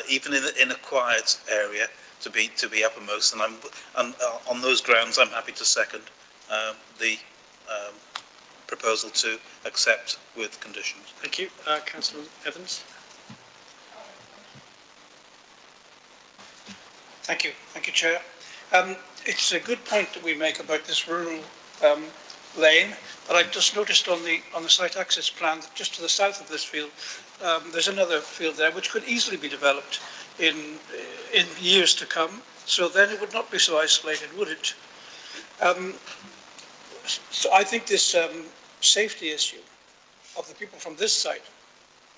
even in a quiet area, to be uppermost, and on those grounds I'm happy to second the proposal to accept with conditions. Thank you. Councillor Evans. Thank you, Chair. It's a good point that we make about this rural lane, but I've just noticed on the site access plan that just to the south of this field, there's another field there which could easily be developed in years to come. So then it would not be so isolated, would it? So I think this safety issue of the people from this site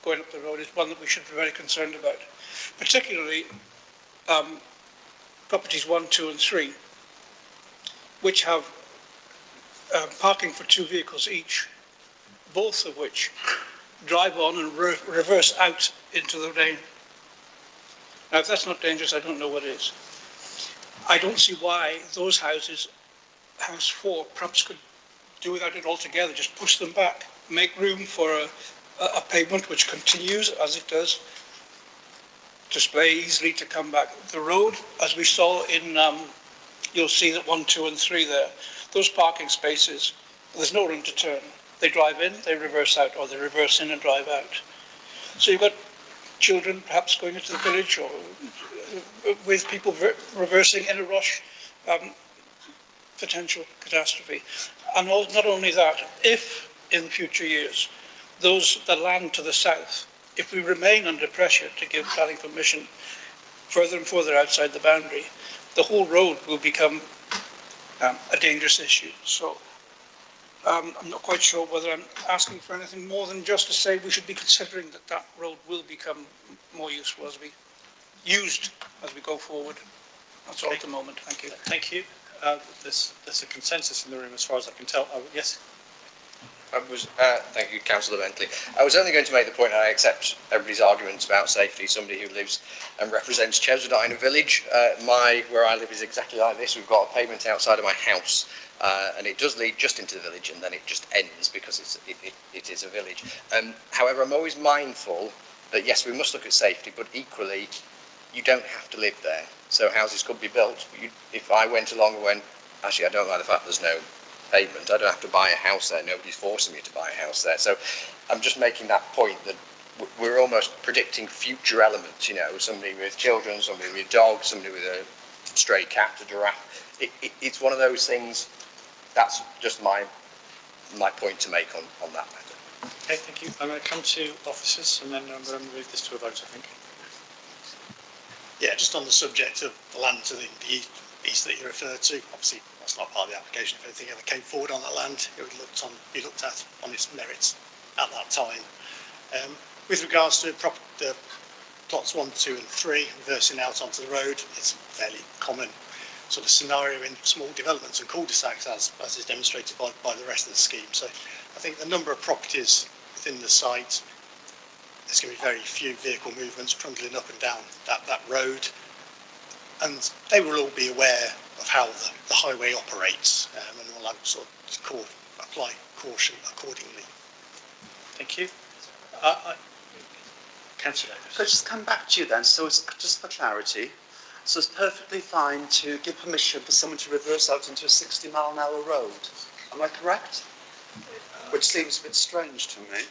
going up the road is one that we should be very concerned about, particularly properties 1, 2 and 3, which have parking for 2 vehicles each, both of which drive on and reverse out into the lane. Now, if that's not dangerous, I don't know what is. I don't see why those houses, house 4, perhaps could do without it altogether, just push them back, make room for a pavement which continues as it does, display easily to come back. The road, as we saw in, you'll see that 1, 2 and 3 there, those parking spaces, there's no room to turn. They drive in, they reverse out, or they reverse in and drive out. So you've got children perhaps going into the village, or with people reversing in a rush, potential catastrophe. And not only that, if in future years, the land to the south, if we remain under pressure to give planning permission further and further outside the boundary, the whole road will become a dangerous issue. So I'm not quite sure whether I'm asking for anything more than just to say we should be considering that road will become more useful as we go forward. That's all at the moment. Thank you. Thank you. There's a consensus in the room as far as I can tell. Yes. Thank you, Councillor Bentley. I was only going to make the point, and I accept everybody's arguments about safety. Somebody who lives and represents Shrewsbury village. Where I live is exactly like this. We've got a pavement outside of my house, and it does lead just into the village, and then it just ends because it is a village. However, I'm always mindful that yes, we must look at safety, but equally, you don't have to live there. So houses could be built. If I went along and went, actually, I don't like the fact there's no pavement, I don't have to buy a house there, nobody's forcing me to buy a house there. So I'm just making that point that we're almost predicting future elements, somebody with children, somebody with dogs, somebody with a stray cat, a giraffe. It's one of those things, that's just my point to make on that matter. Okay, thank you. I'm going to come to officers and then I'm going to move this to a vote, I think. Yeah, just on the subject of the land to the east that you referred to, obviously that's not part of the application. If anything ever came forward on that land, it would be looked at on its merits at that time. With regards to the plots 1, 2 and 3 reversing out onto the road, it's a fairly common sort of scenario in small developments and cul-de-sacs as is demonstrated by the rest of the scheme. So I think the number of properties within the site, there's going to be very few vehicle movements trundling up and down that road, and they will all be aware of how the highway operates, and will sort of apply caution accordingly. Thank you. Councillor Davis. Could I just come back to you then? So it's just for clarity. So it's perfectly fine to give permission for someone to reverse out into a 60-mile-an-hour road. Am I correct? Which seems a bit strange to me.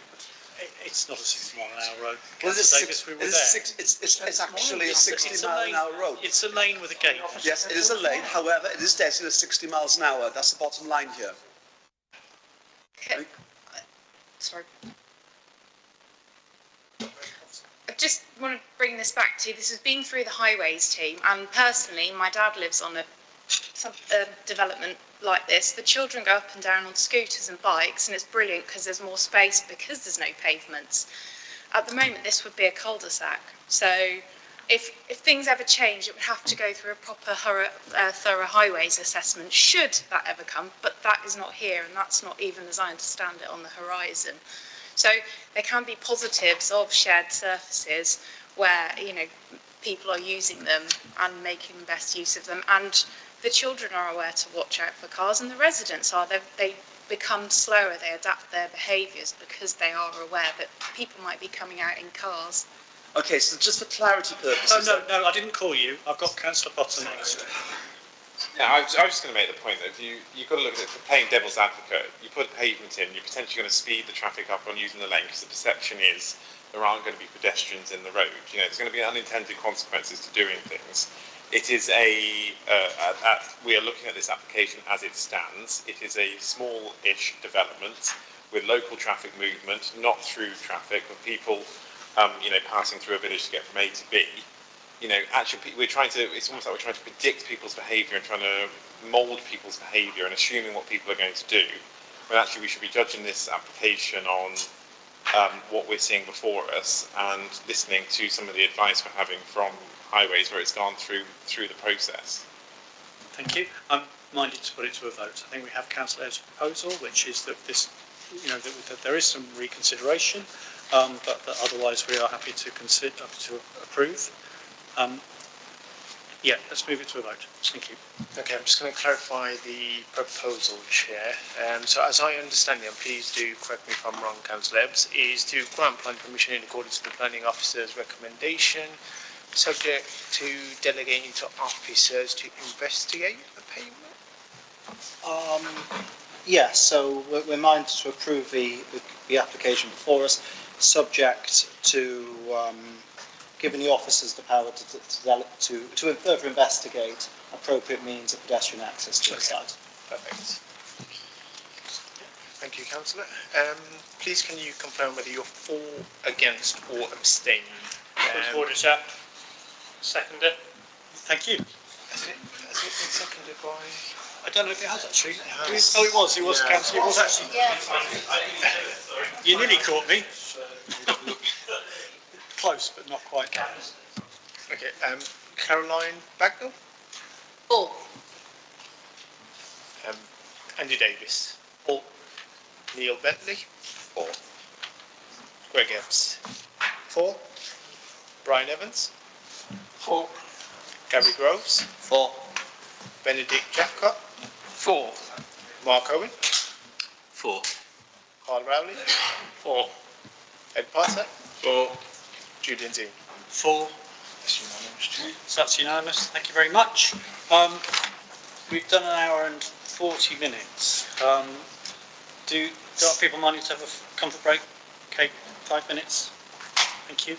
It's not a 60 mile an hour road. Well, Councillor Davis, we were there. it's actually a 60 mile an hour road. It's a lane with a gate. Yes, it is a lane. However, it is designated 60 miles an hour. That's the bottom line here. Sorry. I just want to bring this back to, this has been through the highways team, and personally, my dad lives on a development like this. The children go up and down on scooters and bikes, and it's brilliant because there's more space because there's no pavements. At the moment, this would be a cul-de-sac. So if things ever change, it would have to go through a proper thorough highways assessment, should that ever come, but that is not here, and that's not even, as I understand it, on the horizon. So there can be positives of shared surfaces where, you know, people are using them and making the best use of them, and the children are aware to watch out for cars, and the residents are. They become slower, they adapt their behaviours because they are aware that people might be coming out in cars. Okay, so just for clarity purposes... Oh, no, I didn't call you. I've got Councillor Potter next. Yeah, I was just going to make the point that you've got to look at it for playing devil's advocate. You put a pavement in, you're potentially going to speed the traffic up on using the lane because the perception is there aren't going to be pedestrians in the road. You know, there's going to be unintended consequences to doing things. It is we are looking at this application as it stands. It is a small-ish development with local traffic movement, not through traffic, but people, you know, passing through a village to get from A to B. You know, actually, it's almost like we're trying to predict people's behaviour and trying to mould people's behaviour and assuming what people are going to do, when actually we should be judging this application on what we're seeing before us and listening to some of the advice we're having from highways where it's gone through the process. Thank you. I'm minded to put it to a vote. I think we have Councillor Ebb's proposal, which is that this, you know, that there is some reconsideration, but that otherwise we are happy to approve. Yeah, let's move it to a vote. Thank you. Okay, I'm just going to clarify the proposal, Chair. So as I understand it, and please do correct me if I'm wrong, Councillor Ebbs, is to grant planning permission in accordance with the planning officer's recommendation, subject to delegating to officers to investigate the payment? Yes, so we're minded to approve the application before us, subject to giving the officers the power to further investigate appropriate means of pedestrian access to the site. Perfect. Thank you, Councillor. Please can you confirm whether you're for, against or abstain? Order, Chair. Seconder. Thank you. Has it been seconded by... I don't know if it has actually. Oh, it was. It was Councillor. It was actually. Yeah. You nearly caught me. Close, but not quite. Okay. Caroline Bagnall. For. Andy Davis. For. Neil Bentley. For. Greg Ebbs. For. Brian Evans. For. Gary Groves. For. Benedict Jeffcott. For. Mark Owen. For. Carl Rowley. For. Ed Potter. For. Julian Dean. For. That's unanimous. So that's unanimous. Thank you very much. We've done an hour and 40 minutes. Do people mind to have a comfort break? Okay, 5 minutes. Thank you.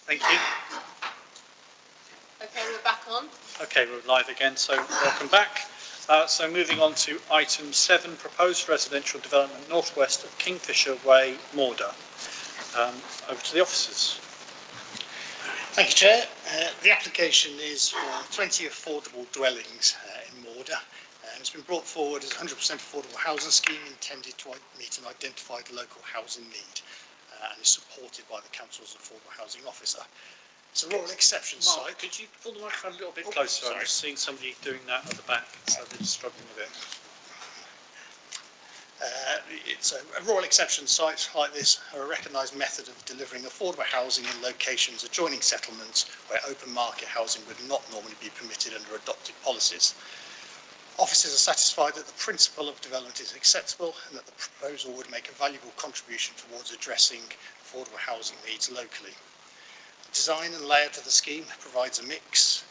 Thank you. Okay, we're back on. Okay, we're live again, so welcome back. So moving on to item 7, proposed residential development northwest of Kingfisher Way, Morda. Over to the officers. Thank you, Chair. The application is for 20 affordable dwellings in Morda. It's been brought forward as a 100% affordable housing scheme intended to meet an identified local housing need and is supported by the Council's Affordable Housing Officer. It's a rural exception Mark, site. could you pull the microphone a little bit closer? Sorry. I'm just seeing somebody doing that at the back, so they're just struggling with it. It's a rural exception sites like this are a recognised method of delivering affordable housing in locations adjoining settlements where open market housing would not normally be permitted under adopted policies. Officers are satisfied that the principle of development is acceptable and that the proposal would make a valuable contribution towards addressing affordable housing needs locally. The design and layout of the scheme provides a mix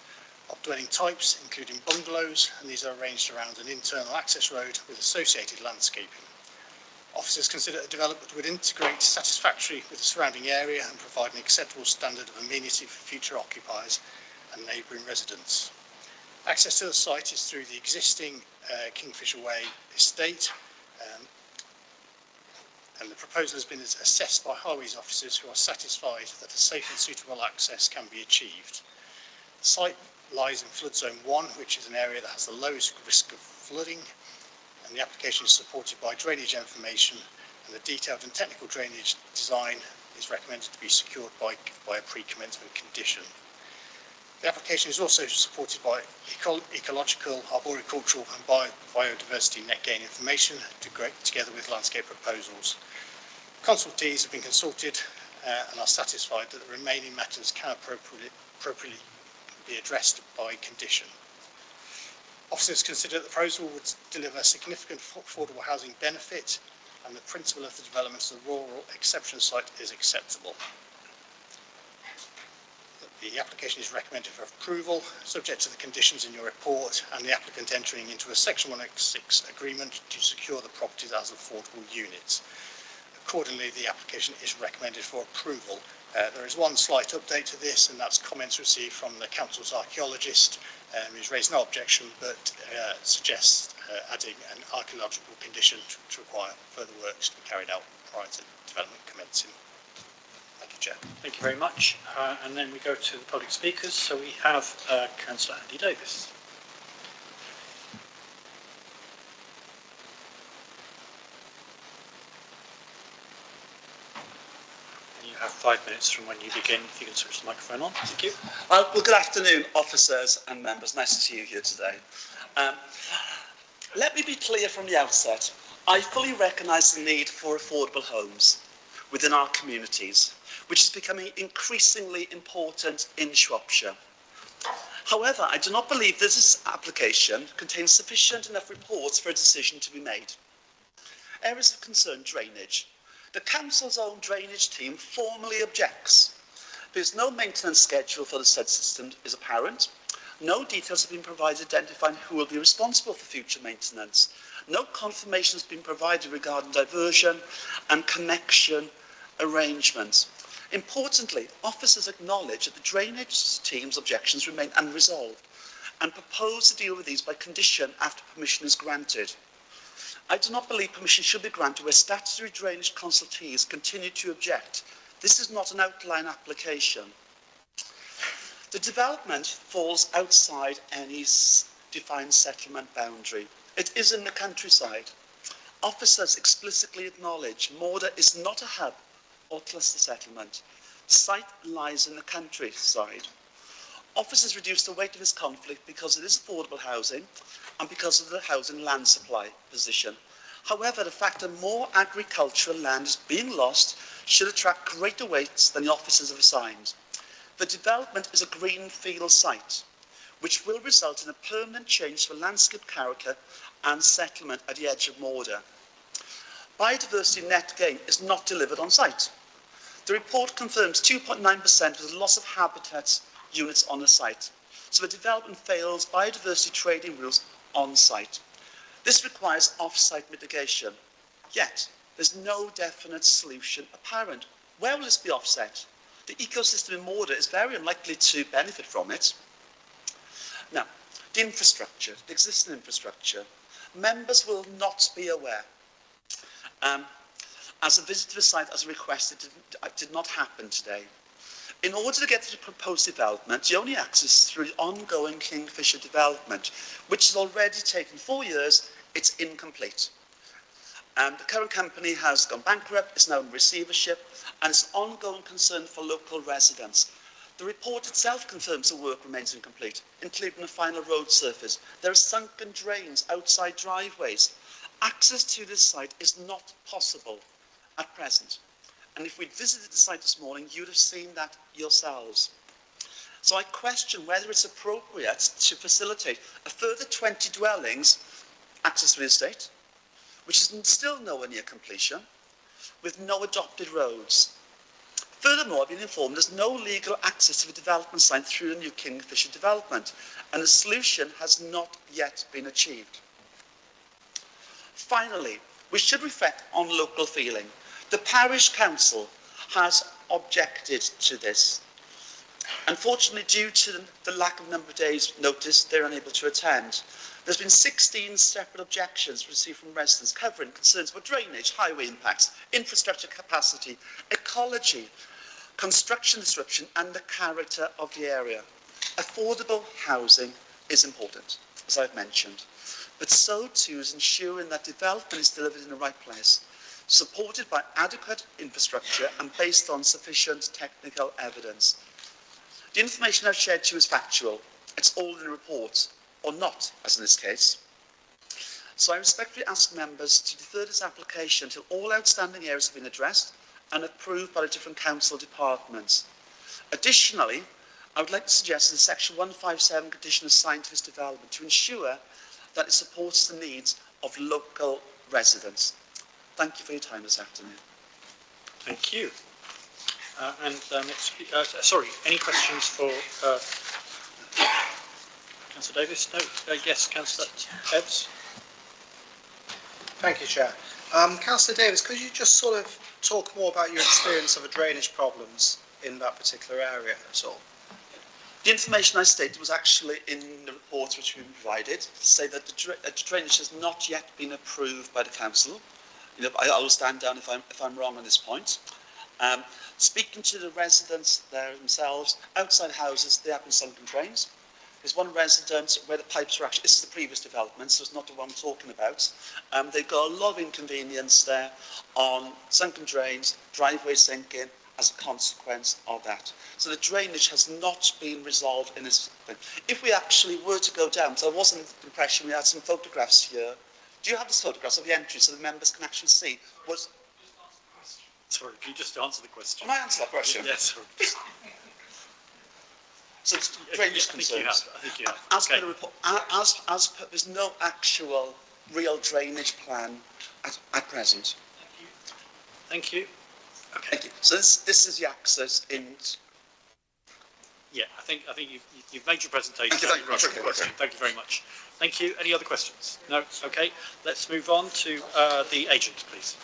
of dwelling types, including bungalows, and these are arranged around an internal access road with associated landscaping. Officers consider a development would integrate satisfactorily with the surrounding area and provide an acceptable standard of amenity for future occupiers and neighbouring residents. Access to the site is through the existing Kingfisher Way estate, and the proposal has been assessed by highways officers who are satisfied that a safe and suitable access can be achieved. The site lies in flood zone 1, which is an area that has the lowest risk of flooding, and the application is supported by drainage information, and the detailed and technical drainage design is recommended to be secured by a pre-commencement condition. The application is also supported by ecological, arboricultural and biodiversity net gain information together with landscape proposals. Consultees have been consulted and are satisfied that the remaining matters can appropriately be addressed by condition. Officers consider that the proposal would deliver significant affordable housing benefit and the principle of the development of the rural exception site is acceptable. The application is recommended for approval, subject to the conditions in your report and the applicant entering into a Section 106 agreement to secure the property as affordable units. Accordingly, the application is recommended for approval. There is one slight update to this, and that's comments received from the Council's archaeologist, who's raised no objection, but suggests adding an archaeological condition to require further works to be carried out prior to development commencing. Thank you, Chair. Thank you very much. And then we go to the public speakers. So we have Councillor Andy Davis. And you have 5 minutes from when you begin. If you can switch the microphone on. Thank you. Well, good afternoon, officers and members. Nice to see you here today. Let me be clear from the outset. I fully recognise the need for affordable homes within our communities, which is becoming increasingly important in Shropshire. However, I do not believe this application contains sufficient enough reports for a decision to be made. Areas of concern: drainage. The Council's own drainage team formally objects because no maintenance schedule for the said system is apparent. No details have been provided identifying who will be responsible for future maintenance. No confirmation has been provided regarding diversion and connection arrangements. Importantly, officers acknowledge that the drainage team's objections remain unresolved and propose to deal with these by condition after permission is granted. I do not believe permission should be granted where statutory drainage consultees continue to object. This is not an outline application. The development falls outside any defined settlement boundary. It is in the countryside. Officers explicitly acknowledge Morda is not a hub or cluster settlement. Site lies in the countryside. Officers reduce the weight of this conflict because it is affordable housing and because of the housing land supply position. However, the fact that more agricultural land is being lost should attract greater weights than the officers have assigned. The development is a greenfield site, which will result in a permanent change to landscape character and settlement at the edge of Morda. Biodiversity net gain is not delivered on site. The report confirms 2.9% with a loss of habitat units on the site. So the development fails biodiversity trading rules on site. This requires off-site mitigation. Yet, there's no definite solution apparent. Where will this be offset? the ecosystem in Mordor is very unlikely to benefit from it. Now, the infrastructure, the existing infrastructure, members will not be aware. As a visit to the site, as requested, did not happen today. In order to get to the proposed development, the only access through the ongoing Kingfisher development, which has already taken 4 years, it's incomplete. The current company has gone bankrupt, it's now in receivership, and it's an ongoing concern for local residents. The report itself confirms the work remains incomplete, including the final road surface. There are sunken drains outside driveways. Access to this site is not possible at present. And if we'd visited the site this morning, you'd have seen that yourselves. So I question whether it's appropriate to facilitate a further 20 dwellings access to the estate, which is still nowhere near completion, with no adopted roads. Furthermore, I've been informed there's no legal access to the development site through the new Kingfisher development, and a solution has not yet been achieved. Finally, we should reflect on local feeling. The parish council has objected to this. Unfortunately, due to the lack of number of days notice, they're unable to attend. There's been 16 separate objections received from residents covering concerns about drainage, highway impacts, infrastructure capacity, ecology, construction disruption and the character of the area. Affordable housing is important, as I've mentioned, but so too is ensuring that development is delivered in the right place, supported by adequate infrastructure and based on sufficient technical evidence. The information I've shared to you is factual. It's all in the report, or not, as in this case. So I respectfully ask members to defer this application until all outstanding areas have been addressed and approved by the different council departments. Additionally, I would like to suggest in section 157 condition assigned to this development to ensure that it supports the needs of local residents. Thank you for your time this afternoon. Thank you. Sorry, any questions for Councillor Davis? No? Yes, Councillor Ebbs. Thank you, Chair. Councillor Davis, could you just sort of talk more about your experience of the drainage problems in that particular area at all? The information I stated was actually in the report which we provided, to say that the drainage has not yet been approved by the council. You know, I will stand down if I'm wrong on this point. Speaking to the residents there themselves, outside houses, there have been sunken drains. There's one resident where the pipes were actually, this is the previous development, so it's not the one I'm talking about. They've got a lot of inconvenience there on sunken drains, driveways sinking as a consequence of that. So the drainage has not been resolved in this thing. If we actually were to go down, so I was under the impression we had some photographs here. Do you have the photographs of the entry so the members can actually see what? Sorry, can you just answer the question? Can I answer that question? Yes. So it's drainage concerns. I think you have. As per the report, there's no actual real drainage plan at present. Thank you. Okay. Thank you. So this is the access in. Yeah, I think you've made your presentation. Thank you very much. Thank you very much. Thank you. Any other questions? No. Okay. Let's move on to the agent, please.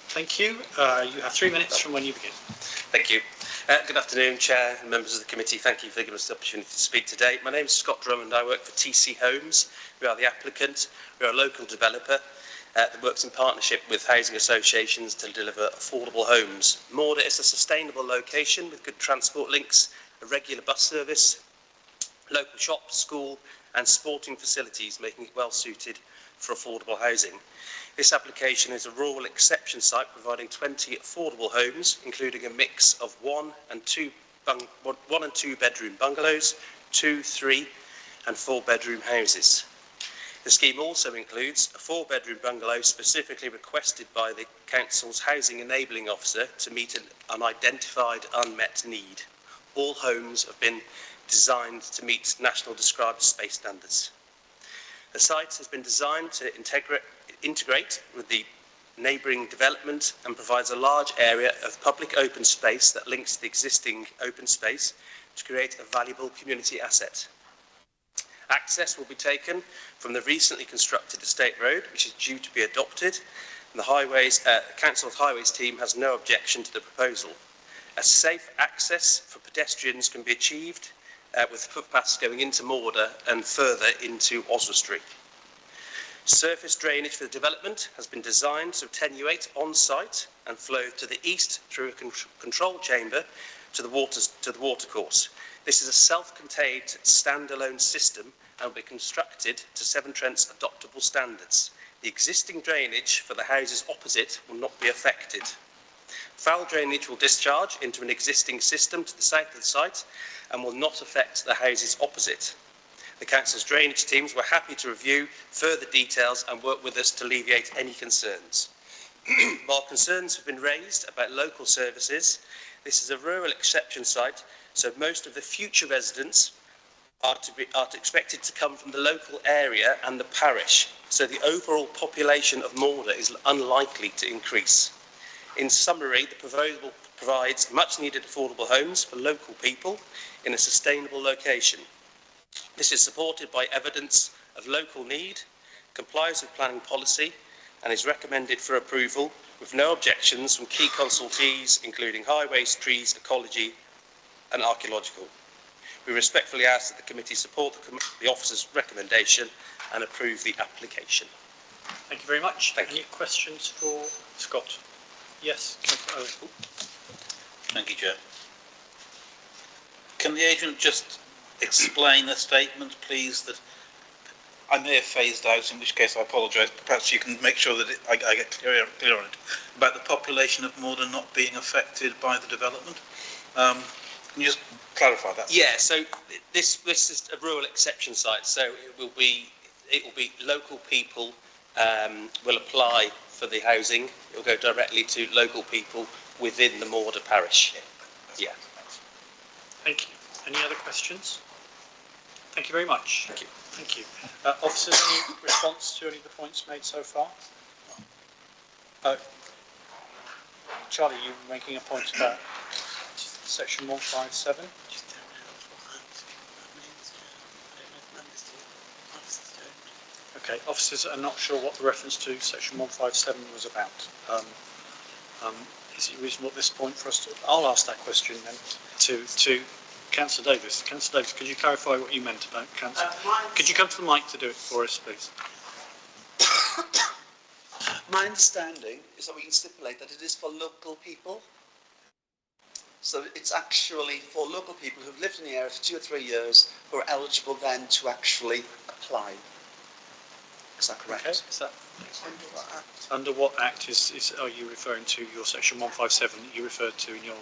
Thank you. You have 3 minutes from when you begin. Thank you. Good afternoon, Chair and members of the committee. Thank you for giving us the opportunity to speak today. My name is Scott Drummond. I work for TC Homes. We are the applicant. We are a local developer that works in partnership with housing associations to deliver affordable homes. Mordor is a sustainable location with good transport links, a regular bus service, local shop, school and sporting facilities, making it well suited for affordable housing. This application is a rural exception site providing 20 affordable homes, including a mix of one and two bedroom bungalows, 2, 3 and 4 bedroom houses. The scheme also includes a 4-bedroom bungalow specifically requested by the Council's Housing Enabling Officer to meet an identified unmet need. All homes have been designed to meet National Described Space Standards. The site has been designed to integrate with the neighbouring development and provides a large area of public open space that links the existing open space to create a valuable community asset. Access will be taken from the recently constructed estate road, which is due to be adopted, and the Council's Highways team has no objection to the proposal. A safe access for pedestrians can be achieved with footpaths going into Morder and further into Oswestry. Surface drainage for the development has been designed to attenuate on-site and flow to the east through a control chamber to the watercourse. This is a self-contained standalone system and will be constructed to Severn Trent's adoptable standards. The existing drainage for the houses opposite will not be affected. Foul drainage will discharge into an existing system to the south of the site and will not affect the houses opposite. The Council's drainage teams were happy to review further details and work with us to alleviate any concerns. While concerns have been raised about local services, this is a rural exception site, so most of the future residents are expected to come from the local area and the parish, so the overall population of Morder is unlikely to increase. In summary, the proposal provides much needed affordable homes for local people in a sustainable location. This is supported by evidence of local need, complies with planning policy, and is recommended for approval with no objections from key consultees, including highways, trees, ecology, and archaeological. We respectfully ask that the committee support the officer's recommendation and approve the application. Thank you very much. Any questions for Scott? Yes. Thank you, Chair. Can the agent just explain a statement, please, that I may have phased out, in which case I apologise, but perhaps you can make sure that I get clear on it, about the population of Morder not being affected by the development? Can you just clarify that? Yeah, so this is a rural exception site, so it will be local people will apply for the housing. It will go directly to local people within the Morder parish. Yeah. Thank you. Any other questions? Thank you very much. Thank you. Thank you. Officers, any response to any of the points made so far? Charlie, you were making a point about section 157? Okay, officers are not sure what the reference to section 157 was about. Is it reasonable at this point for us to... I'll ask that question then to Councillor Davis. Councillor Davis, could you clarify what you meant about council? Could you come to the mic to do it for us, please? My understanding is that we can stipulate that it is for local people. So it's actually for local people who've lived in the area for 2 or 3 years who are eligible then to actually apply. Is that correct? Okay. Is that under what act? Under what act are you referring to your section 157 that you referred to in your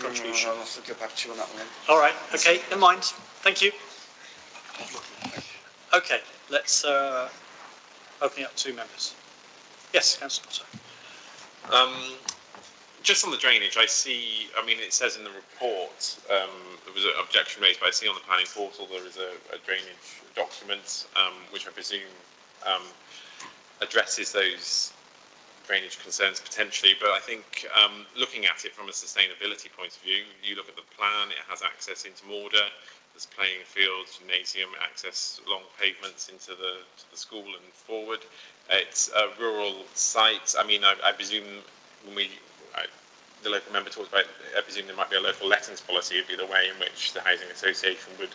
contribution? I'll have to get back to you on that one. All right. Okay. Never mind. Thank you. Okay. Let's open it up to members. Yes, Councillor Potter. Just on the drainage, I see, I mean, it says in the report, there was an objection raised, but I see on the planning portal there is a drainage document, which I presume addresses those drainage concerns potentially, but I think looking at it from a sustainability point of view, you look at the plan, it has access into Morder, there's playing fields, gymnasium, access along pavements into the school and forward. It's a rural site. I mean, I presume when the local member talks about, I presume there might be a local lettings policy, would be the way in which the housing association would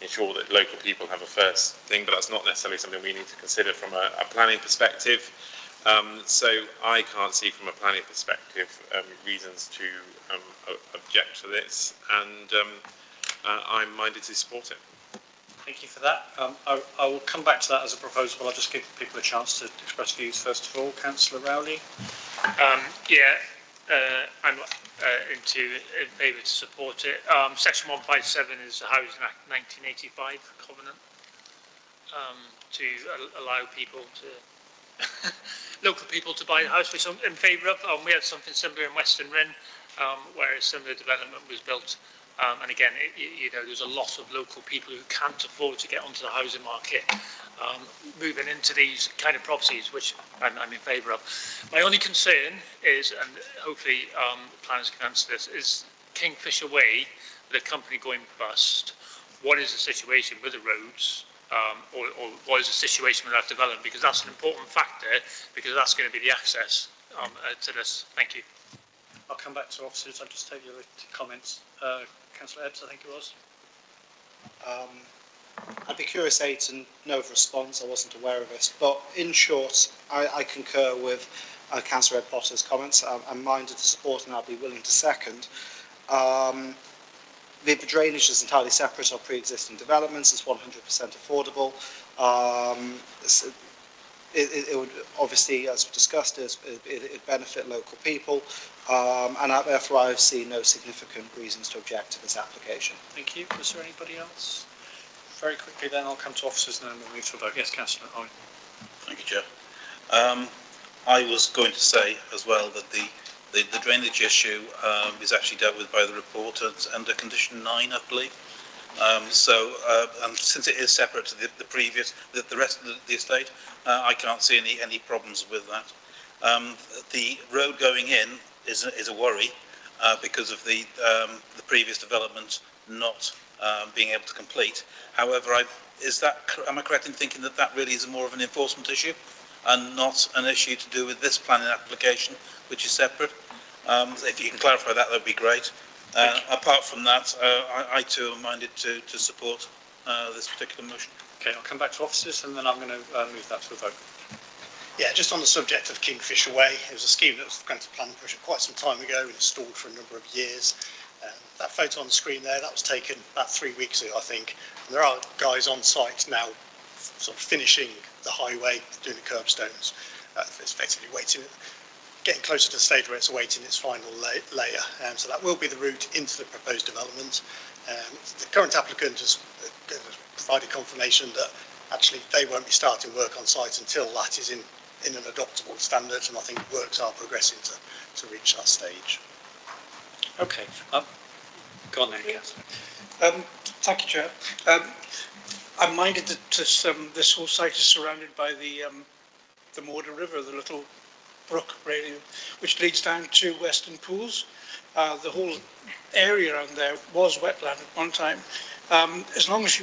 ensure that local people have a first thing, but that's not necessarily something we need to consider from a planning perspective. So I can't see from a planning perspective reasons to object to this, and I'm minded to support it. Thank you for that. I will come back to that as a proposal, but I'll just give people a chance to express views first of all. Councillor Rowley. I'm in favour to support it. Section 157 is the Housing Act 1985 covenant to allow people to local people to buy a house, which I'm in favour of. We had something similar in Western Rin, where a similar development was built. And again, there's a lot of local people who can't afford to get onto the housing market, moving into these kind of properties, which I'm in favour of. My only concern is, and hopefully planners can answer this, is Kingfisher Way, the company going bust. What is the situation with the roads, or what is the situation with that development? Because that's an important factor, because that's going to be the access to this. Thank you. I'll come back to officers. I'll just take your comments. Councillor Ebbs, I think it was. I'd be curious, to know of response. I wasn't aware of this. But in short, I concur with Councillor Ed Potter's comments. I'm minded to support and I'll be willing to second. The drainage is entirely separate of pre-existing developments. It's 100% affordable. It would obviously, as we discussed, it benefit local people, and therefore I've seen no significant reasons to object to this application. Thank you. Was there anybody else? Very quickly then I'll come to officers and then we'll move to a vote. Yes, Councillor Owen. Thank you, Chair. I was going to say as well that the drainage issue is actually dealt with by the report under condition 9, I believe. And since it is separate to the rest of the estate, I can't see any problems with that. The road going in is a worry because of the previous development not being able to complete. However, am I correct in thinking that that really is more of an enforcement issue and not an issue to do with this planning application, which is separate? If you can clarify that, that would be great. Apart from that, I too am minded to support this particular motion. Okay, I'll come back to officers and then I'm going to move that to a vote. Yeah, just on the subject of Kingfisher Way, it was a scheme that was granted planning permission quite some time ago, installed for a number of years. That photo on the screen there, that was taken about 3 weeks ago, I think. And there are guys on site now sort of finishing the highway, doing the curbstones. It's effectively waiting, getting closer to the stage where it's awaiting its final layer. So that will be the route into the proposed development. The current applicant has provided confirmation that actually they won't be starting work on site until that is in an adoptable standard, and I think works are progressing to reach that stage. Okay. Go on then, Councillor. Thank you, Chair. I'm minded that this whole site is surrounded by the Mortar River, the little brook really, which leads down to Western Pools. The whole area around there was wetland at one time. As long as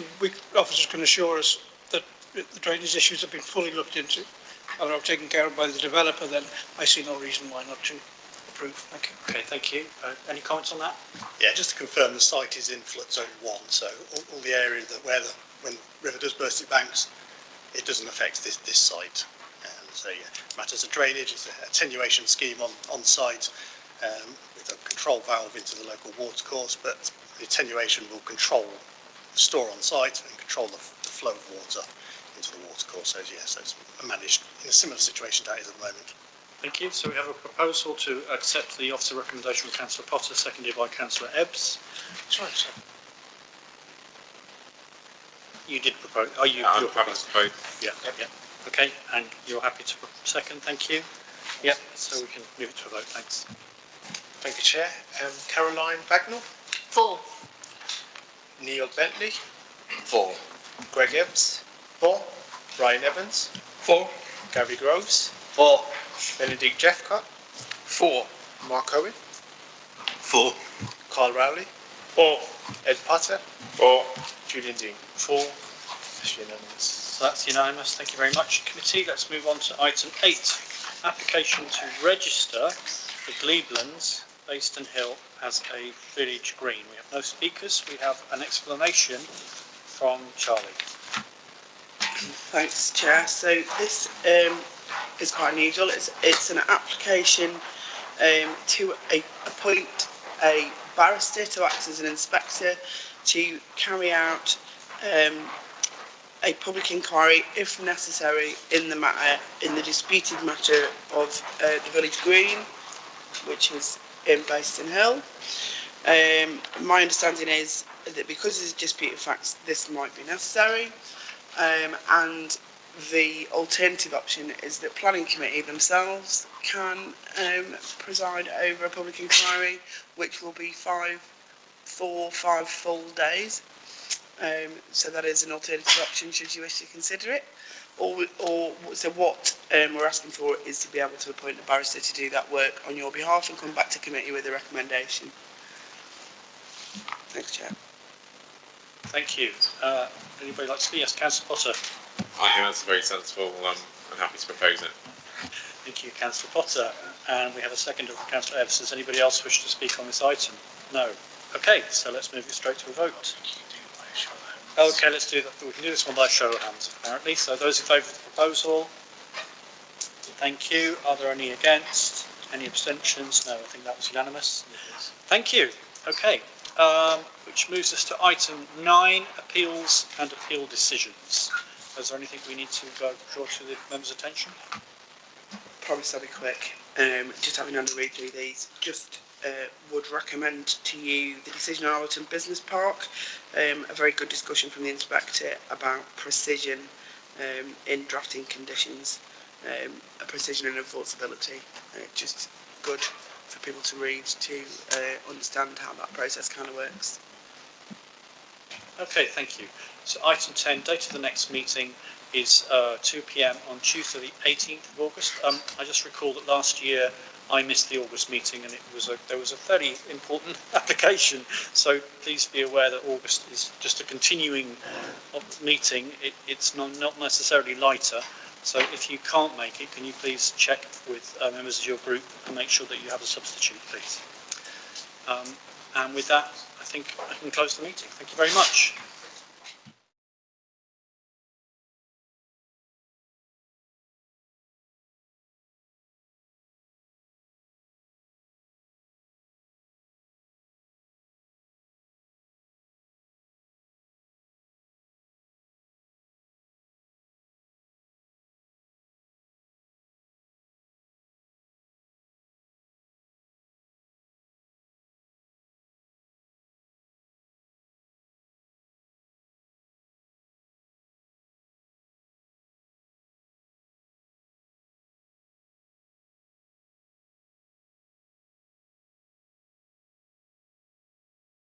officers can assure us that the drainage issues have been fully looked into and are taken care of by the developer, then I see no reason why not to approve. Thank you. Okay, thank you. Any comments on that? Yeah, just to confirm, the site is in flood zone 1, so all the area when the river does burst its banks, it doesn't affect this site. So yeah, matters of drainage, it's an attenuation scheme on site with a control valve into the local watercourse, but the attenuation will control the store on site and control the flow of water into the watercourse. So yes, so it's managed in a similar situation to that is at the moment. Thank you. So we have a proposal to accept the officer recommendation from Councillor Potter, seconded by Councillor Ebbs. Sorry, sir. You did propose. Are you? I'm happy to vote. Yeah. Yep. Yeah. Okay, and you're happy to second. Thank you. Yep. So we can move it to a vote. Thanks. Thank you, Chair. Caroline Bagnall? 4. Neil Bentley? 4. Greg Ebbs? 4. Ryan Evans? 4. Gary Groves? 4. Benedict Jeffcott? 4. Mark Owen? 4. Carl Rowley? 4. Ed Potter? 4. Julian Dean? 4. That's unanimous. So that's unanimous. Thank you very much, committee. Let's move on to item 8. Application to register the Gleeblands, Bayston Hill, as a village green. We have no speakers. We have an explanation from Charlie. Thanks, Chair. So this is quite unusual. It's an application to appoint a barrister to act as an inspector to carry out a public inquiry, if necessary, in the disputed matter of the village green, which is in Bayston Hill. My understanding is that because there's disputed facts, this might be necessary, and the alternative option is that planning committee themselves can preside over a public inquiry, which will be 5 full days. So that is an alternative option should you wish to consider it. So what we're asking for is to be able to appoint a barrister to do that work on your behalf and come back to committee with a recommendation. Thanks, Chair. Thank you. Anybody like to speak? Yes, Councillor Potter. I think that's very sensible. I'm happy to propose it. Thank you, Councillor Potter. And we have a second of Councillor Evans. Does anybody else wish to speak on this item? No. Okay, so let's move it straight to a vote. Okay, let's do that. We can do this one by show of hands, apparently. So those in favour of the proposal? Thank you. Are there any against? Any abstentions? No, I think that was unanimous. Thank you. Okay, which moves us to item 9, appeals and appeal decisions. Is there anything we need to draw to the members' attention? Promise I'll be quick. Just having a read through these, just would recommend to you the decision on Allerton Business Park. A very good discussion from the inspector about precision in drafting conditions, a precision and enforceability. Just good for people to read to understand how that process kind of works. Okay, thank you. So item 10, date of the next meeting is 2 p.m. on Tuesday the 18th of August. I just recall that last year I missed the August meeting and there was a fairly important application, so please be aware that August is just a continuing meeting. It's not necessarily lighter, so if you can't make it, can you please check with members of your group and make sure that you have a substitute, please. And with that, I think I can close the meeting. Thank you very much.